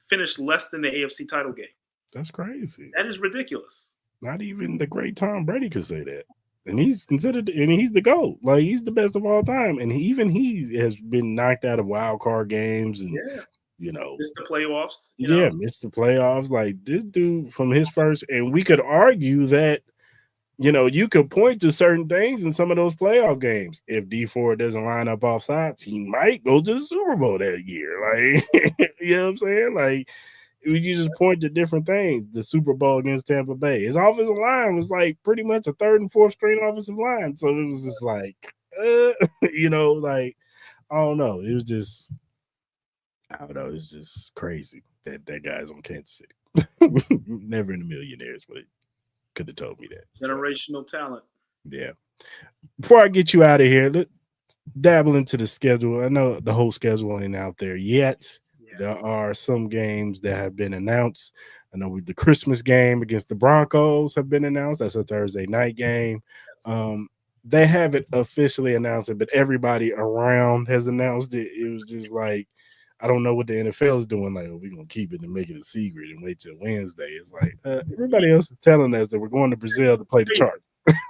finished less than the AFC title game. That's crazy. That is ridiculous. Not even the great Tom Brady could say that. And he's considered, and he's the GOAT. Like, he's the best of all time. And he has been knocked out of wild card games and, missed the playoffs. Missed the playoffs. Like, this dude from his first, and we could argue that, you could point to certain things in some of those playoff games. If D Ford doesn't line up off sides, he might go to the Super Bowl that year. Like, you know what I'm saying? Like, you just point to different things. The Super Bowl against Tampa Bay, his offensive line was like pretty much a 3rd and 4th string offensive line. So it was just like, like, I don't know. It was just, I don't know. It's just crazy that guy's on Kansas City. Never in the millionaires, but could have told me that. Generational talent. Yeah. Before I get you out of here, let's dabble into the schedule. I know the whole schedule ain't out there yet. There are some games that have been announced. I know the Christmas game against the Broncos have been announced. That's a Thursday night game. They haven't officially announced it, but everybody around has announced it. It was just like, I don't know what the NFL is doing. Like, we're gonna keep it and make it a secret and wait till Wednesday. It's like everybody else is telling us that we're going to Brazil to play the chart.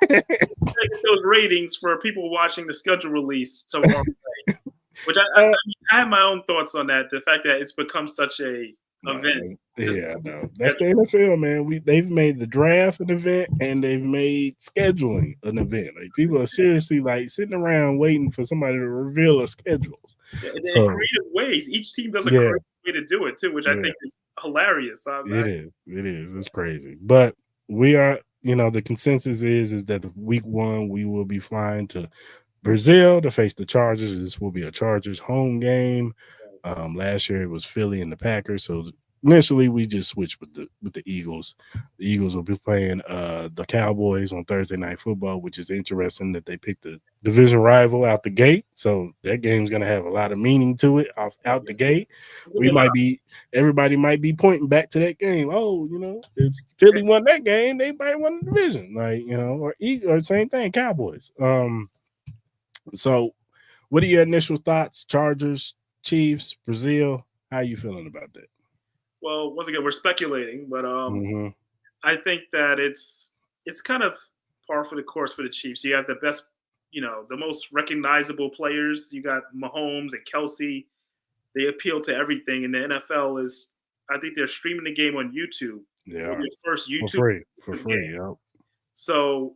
Those ratings for people watching the schedule release tomorrow night, which I have my own thoughts on that. The fact that it's become such a event. Yeah, no, that's the NFL, man. They've made the draft an event and they've made scheduling an event. Like, people are seriously like sitting around waiting for somebody to reveal a schedule. In creative ways. Each team does a creative way to do it too, which I think is hilarious. It is. It's crazy. But we are, the consensus is that the week 1 we will be flying to Brazil to face the Chargers. This will be a Chargers home game. Last year it was Philly and the Packers. So initially we just switched with the Eagles. The Eagles will be playing the Cowboys on Thursday Night Football, which is interesting that they picked the division rival out the gate. So that game's gonna have a lot of meaning to it out the gate. Everybody might be pointing back to that game. Oh, if Philly won that game, they might win the division. Like, or same thing, Cowboys. So what are your initial thoughts? Chargers, Chiefs, Brazil. How are you feeling about that? Well, once again, we're speculating, but I think that it's kind of par for the course for the Chiefs. You have the best, the most recognizable players. You got Mahomes and Kelsey. They appeal to everything, and the NFL is. I think they're streaming the game on YouTube. Yeah, your first YouTube for free. Yeah. So,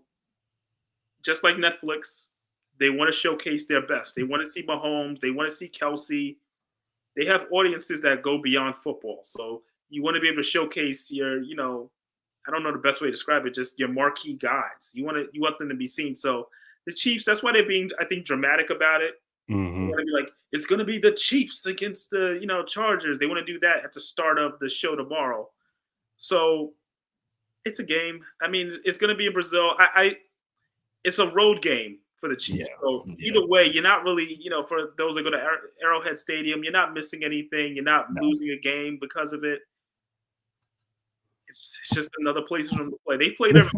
just like Netflix, they want to showcase their best. They want to see Mahomes. They want to see Kelsey. They have audiences that go beyond football. So you want to be able to showcase your, I don't know the best way to describe it, just your marquee guys. You want them to be seen. So the Chiefs, that's why they're being, I think, dramatic about it. Mm-hmm. They want to be like, it's going to be the Chiefs against the, Chargers. They want to do that at the start of the show tomorrow. So it's a game. I mean, it's going to be in Brazil. It's a road game for the Chiefs. So either way, you're not really, for those that go to Arrowhead Stadium, you're not missing anything. You're not losing a game because of it. It's just another place for them to play. They played in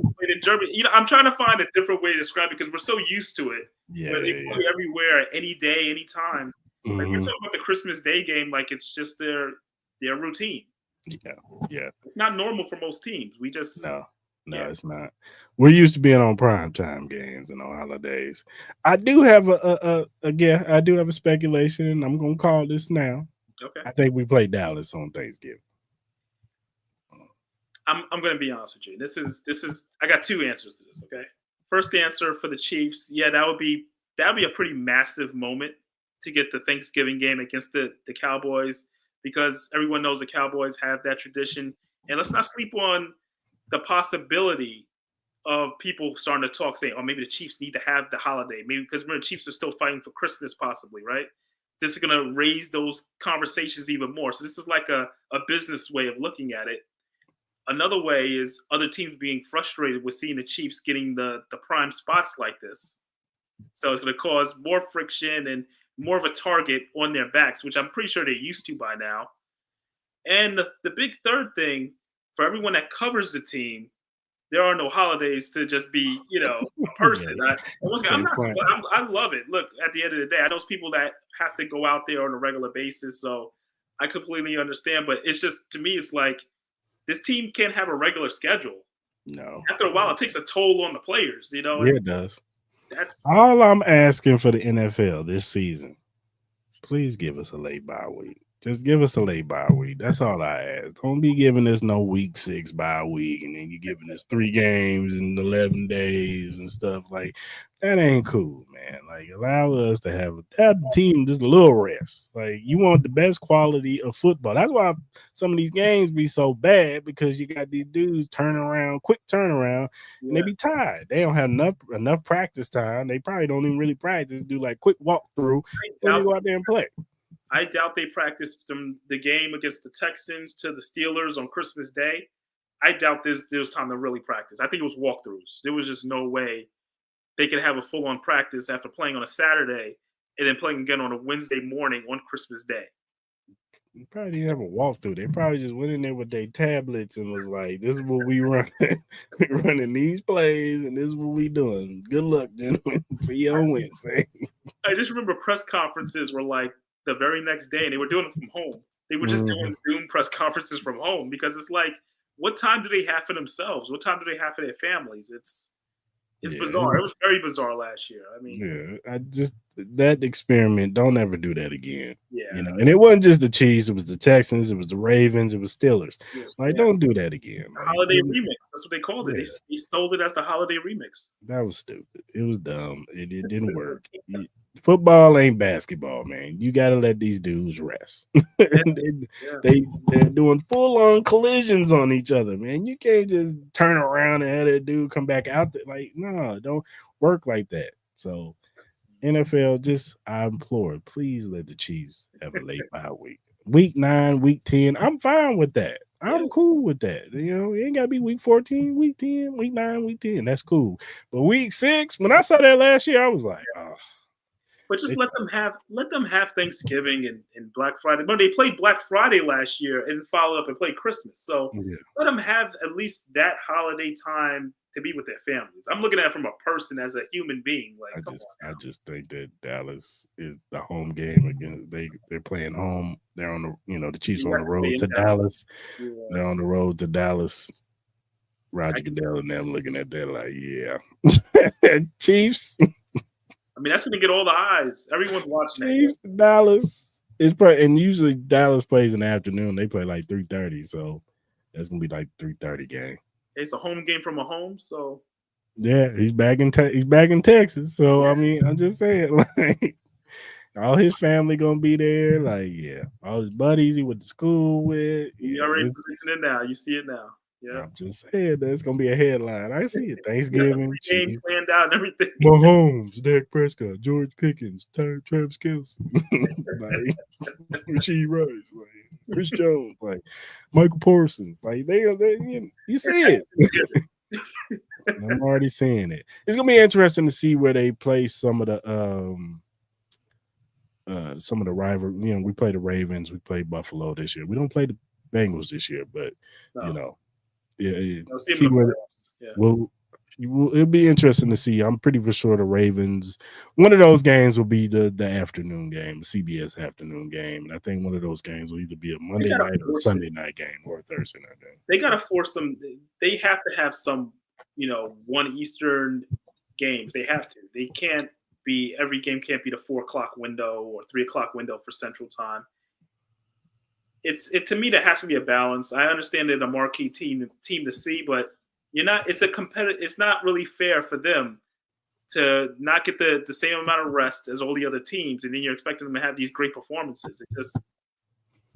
Germany. I'm trying to find a different way to describe it because we're so used to it. Where they play everywhere, any day, any time. Mm-hmm. Like, we're talking about the Christmas Day game like it's just their routine. Yeah. It's not normal for most teams. We just No, it's not. We're used to being on primetime games and on holidays. I do have I do have a speculation, and I'm gonna call this now. Okay. I think we play Dallas on Thanksgiving. I'm gonna be honest with you. This is I got 2 answers to this, okay? First answer for the Chiefs, that would be a pretty massive moment to get the Thanksgiving game against the Cowboys, because everyone knows the Cowboys have that tradition. And let's not sleep on the possibility of people starting to talk, saying, oh, maybe the Chiefs need to have the holiday. Maybe because the Chiefs are still fighting for Christmas, possibly, right? This is going to raise those conversations even more. So this is like a business way of looking at it. Another way is other teams being frustrated with seeing the Chiefs getting the prime spots like this. So it's going to cause more friction and more of a target on their backs, which I'm pretty sure they're used to by now. And the big third thing, for everyone that covers the team, there are no holidays to just be, a person. I love it. Look, at the end of the day, I know it's people that have to go out there on a regular basis, so I completely understand. But it's just, to me, it's like this team can't have a regular schedule. No. After a while, it takes a toll on the players. It does. That's all I'm asking for the NFL this season. Please give us a late bye week. Just give us a late bye week. That's all I ask. Don't be giving us no week 6 bye week, and then you're giving us 3 games in 11 days and stuff. Like, that ain't cool, man. Like, allow us to have the team just a little rest. Like, you want the best quality of football. That's why some of these games be so bad, because you got these dudes quick turnaround, and they be tired. They don't have enough practice time. They probably don't even really practice. Do like quick walkthrough, and they go out there and play. I doubt they practiced from the game against the Texans to the Steelers on Christmas Day. I doubt there was time to really practice. I think it was walkthroughs. There was just no way they could have a full-on practice after playing on a Saturday and then playing again on a Wednesday morning on Christmas Day. You probably didn't have a walkthrough. They probably just went in there with their tablets and was like, this is what we run. We're running these plays, and this is what we doing. Good luck, gentlemen. See you on Wednesday. I just remember press conferences were like, the very next day, and they were doing it from home. They were just doing Zoom press conferences from home because it's like, what time do they have for themselves? What time do they have for their families? It's bizarre. It was very bizarre last year. I mean, I just that experiment. Don't ever do that again. yeah, and it wasn't just the Chiefs. It was the Texans. It was the Ravens. It was Steelers. Like, don't do that again. The holiday remix. That's what they called it. They sold it as the holiday remix. That was stupid. It was dumb. It didn't work. Football ain't basketball, man. You got to let these dudes rest. They're doing full-on collisions on each other, man. You can't just turn around and have that dude come back out there. Like, no, don't work like that. So, NFL, I implore, please let the Chiefs have a late bye week. Week 9, week 10, I'm fine with that. I'm cool with that. You know, it ain't got to be week 14, week 10, week 9, week 10. That's cool. But week 6, when I saw that last year, I was like, oh. But just let them have Thanksgiving and Black Friday. But they played Black Friday last year and followed up and played Christmas. So let them have at least that holiday time to be with their families. I'm looking at it from a person as a human being. Like, I just think that Dallas is the home game again. They're playing home. They're on the Chiefs on the road to Dallas. Yeah. They're on the road to Dallas. Roger Goodell and them looking at that like, Chiefs. I mean, that's going to get all the eyes. Everyone's watching Chiefs, Dallas. And usually Dallas plays in the afternoon. They play like 3:30, so that's going to be like 3:30 game. It's a home game from a home, so yeah, he's back in Texas. So I mean, I'm just saying, like, all his family gonna be there. Like, all his buddies he went to school with. You already listening now. You see it now. Yeah, I'm just saying that's gonna be a headline. I see it. Thanksgiving game planned out and everything. Mahomes, Dak Prescott, George Pickens, Travis Kelce, like Rasheed Rice, like Chris Jones, like Michael Parsons, like they you see it. I'm already seeing it. It's gonna be interesting to see where they place some of the rival. You know, we play the Ravens, we play Buffalo this year. We don't play the Bengals this year, but see where. It'll be interesting to see. I'm pretty for sure the Ravens. One of those games will be the afternoon game, CBS afternoon game, and I think one of those games will either be a Monday night or a Sunday night game or a Thursday night game. They got to force them. They have to have some, 1 Eastern games. They have to. They can't be every game can't be the 4 o'clock window or 3 o'clock window for Central Time. To me, there has to be a balance. I understand they're the marquee team to see, but it's not really fair for them to not get the same amount of rest as all the other teams, and then you're expecting them to have these great performances.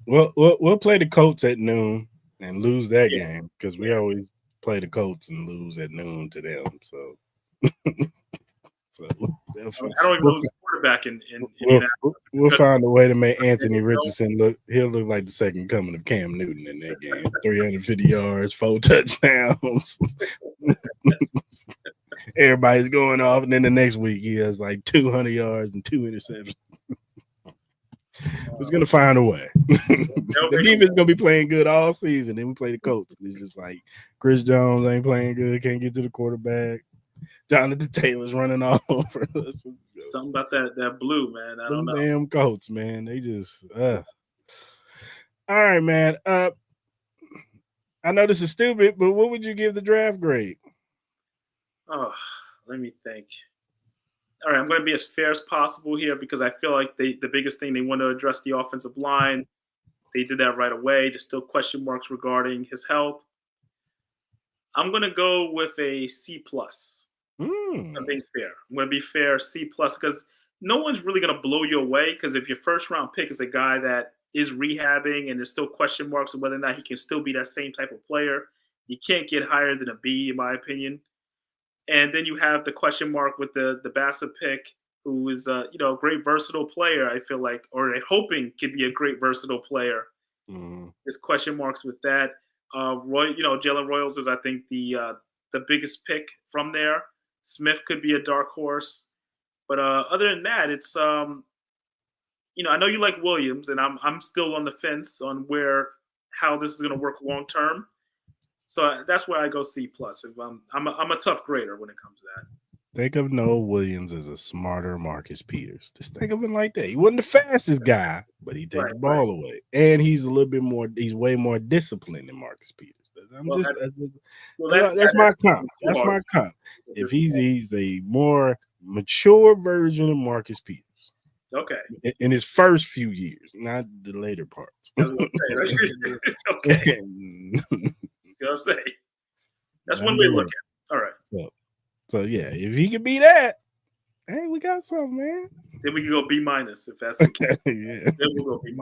We'll play the Colts at noon and lose that game because we always play the Colts and lose at noon to them. So I don't even know who's the quarterback in we'll find a way to make Anthony Richardson look. He'll look like the second coming of Cam Newton in that game. 350 yards, 4 touchdowns. Everybody's going off, and then the next week he has like 200 yards and 2 interceptions. We're gonna find a way. The defense is gonna be playing good all season. Then we play the Colts. It's just like Chris Jones ain't playing good, can't get to the quarterback. Jonathan Taylor's running all over us. Something about that blue, man. I don't know. Damn Colts, man. They just all right, man. I know this is stupid, but what would you give the draft grade? Oh, let me think. All right, I'm going to be as fair as possible here because I feel like the biggest thing, they want to address the offensive line. They did that right away. There's still question marks regarding his health. I'm going to go with a C+. I'm being fair. I'm going to be fair, C+ because no one's really going to blow you away because if your first round pick is a guy that is rehabbing and there's still question marks on whether or not he can still be that same type of player, you can't get higher than a B, in my opinion. And then you have the question mark with the Bassett pick, who is a great versatile player, I feel like, or they're hoping could be a great versatile player. There's question marks with that. Jalen Royals is, I think, the biggest pick from there. Smith could be a dark horse. But other than that, it's I know you like Williams, and I'm still on the fence on how this is going to work long term. So that's where I go C+. If I'm a tough grader when it comes to that. Think of Noah Williams as a smarter Marcus Peters. Just think of him like that. He wasn't the fastest guy, but he take the ball away, and he's a little bit more. He's way more disciplined than Marcus Peters. That's my comp. That's my comp. If he's a more mature version of Marcus Peters. Okay. In his first few years, not the later parts. I was gonna say, that's one way to look at it. All right. So yeah, if he could be that, hey, we got something, man. Then we can go B- if that's the case. Yeah. Then we'll go B-.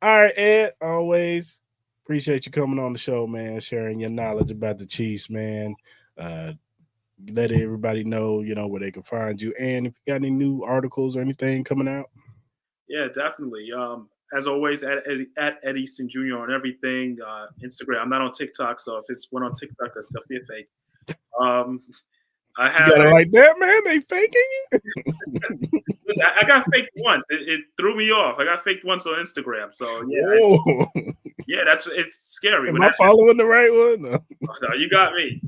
All right, Ed. Always appreciate you coming on the show, man. Sharing your knowledge about the Chiefs, man. Let everybody know, where they can find you, and if you got any new articles or anything coming out. Yeah, definitely. As always, at Ed Easton Jr. on everything. Instagram. I'm not on TikTok, so if it's one on TikTok, that's definitely a fake. I have. You got it like that, man. They faking it. I got faked once. It threw me off. I got faked once on Instagram. So yeah, it's scary. Am I following the right one? No, you got me.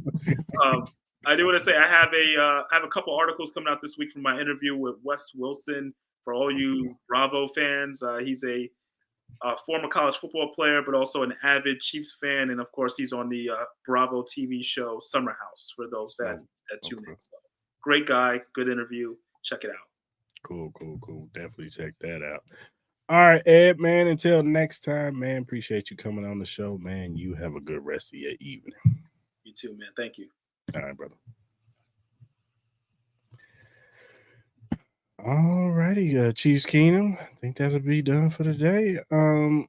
I do want to say I have a couple articles coming out this week from my interview with Wes Wilson. For all you Bravo fans, he's a former college football player, but also an avid Chiefs fan, and of course, he's on the Bravo TV show Summer House. For those that tune in, so, great guy, good interview. Check it out. Cool. Definitely check that out. All right, Ed, man. Until next time, man. Appreciate you coming on the show, man. You have a good rest of your evening. You too, man. Thank you. All right, brother. All righty, Chiefs Kingdom. I think that'll be done for today. Go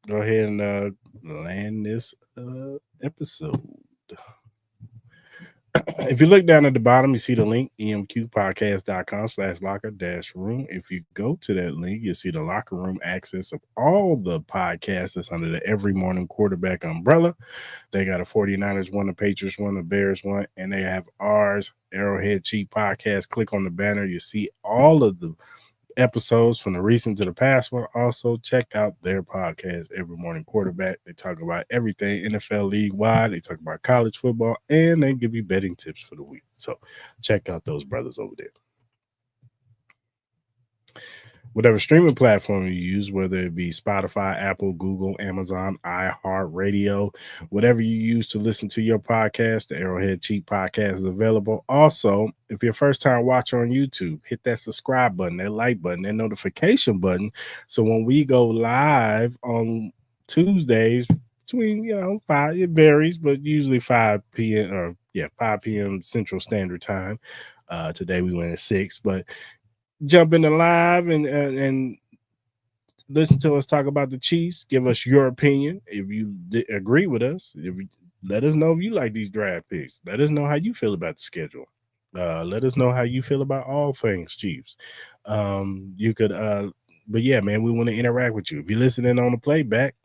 ahead and land this episode. If you look down at the bottom, you see the link, emqpodcast.com/locker-room. If you go to that link, you'll see the locker room access of all the podcasts that's under the Every Morning Quarterback umbrella. They got a 49ers one, a Patriots one, a Bears one, and they have ours, Arrowhead Chief Podcast. Click on the banner. You see all of the episodes from the recent to the past one. Also, check out their podcast, Every Morning Quarterback. They talk about everything NFL league wide. They talk about college football, and they give you betting tips for the week. So check out those brothers over there. Whatever streaming platform you use, whether it be Spotify, Apple, Google, Amazon, iHeartRadio, whatever you use to listen to your podcast, the Arrowhead Chief Podcast is available. Also, if you're a first-time watcher on YouTube, hit that subscribe button, that like button, that notification button. So when we go live on Tuesdays, between 5, it varies, but usually 5 p.m. or 5 p.m. Central Standard Time. Today we went at 6, but jump into live and listen to us talk about the Chiefs. Give us your opinion. If you agree with us, let us know if you like these draft picks. Let us know how you feel about the schedule. Let us know how you feel about all things Chiefs. You could, but yeah, man, we want to interact with you. If you're listening on the playback,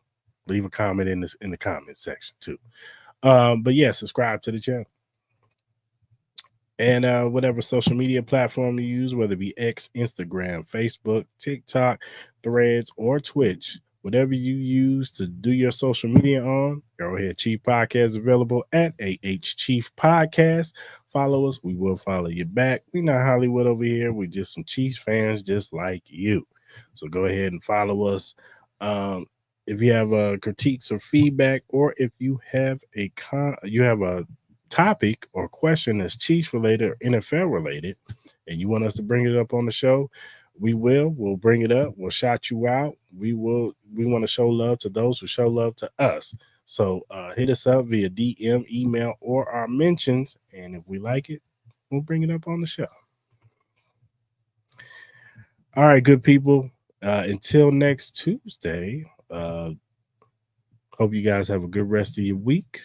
leave a comment in the comment section too. But yeah, subscribe to the channel. And whatever social media platform you use, whether it be X, Instagram, Facebook, TikTok, Threads, or Twitch, whatever you use to do your social media on, Arrowhead Chief Podcast is available at AH Chief Podcast. Follow us. We will follow you back. We're not Hollywood over here. We're just some Chiefs fans just like you. So go ahead and follow us. If you have critiques or feedback, or if you have a topic or question that's Chiefs related or NFL related, and you want us to bring it up on the show, we'll bring it up. We'll shout you out. We want to show love to those who show love to us. So hit us up via DM, email, or our mentions, and if we like it, we'll bring it up on the show. All right, good people. Until next Tuesday, hope you guys have a good rest of your week.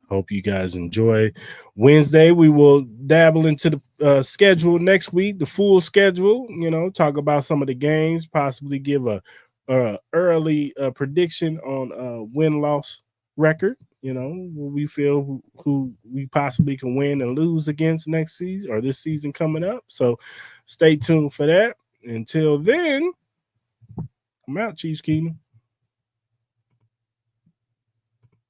Hope you guys enjoy Wednesday. We will dabble into the schedule next week, the full schedule, talk about some of the games, possibly give a early prediction on win-loss record, what we feel who we possibly can win and lose against next season or this season coming up. So stay tuned for that. Until then, I'm out, Chiefs Kingdom.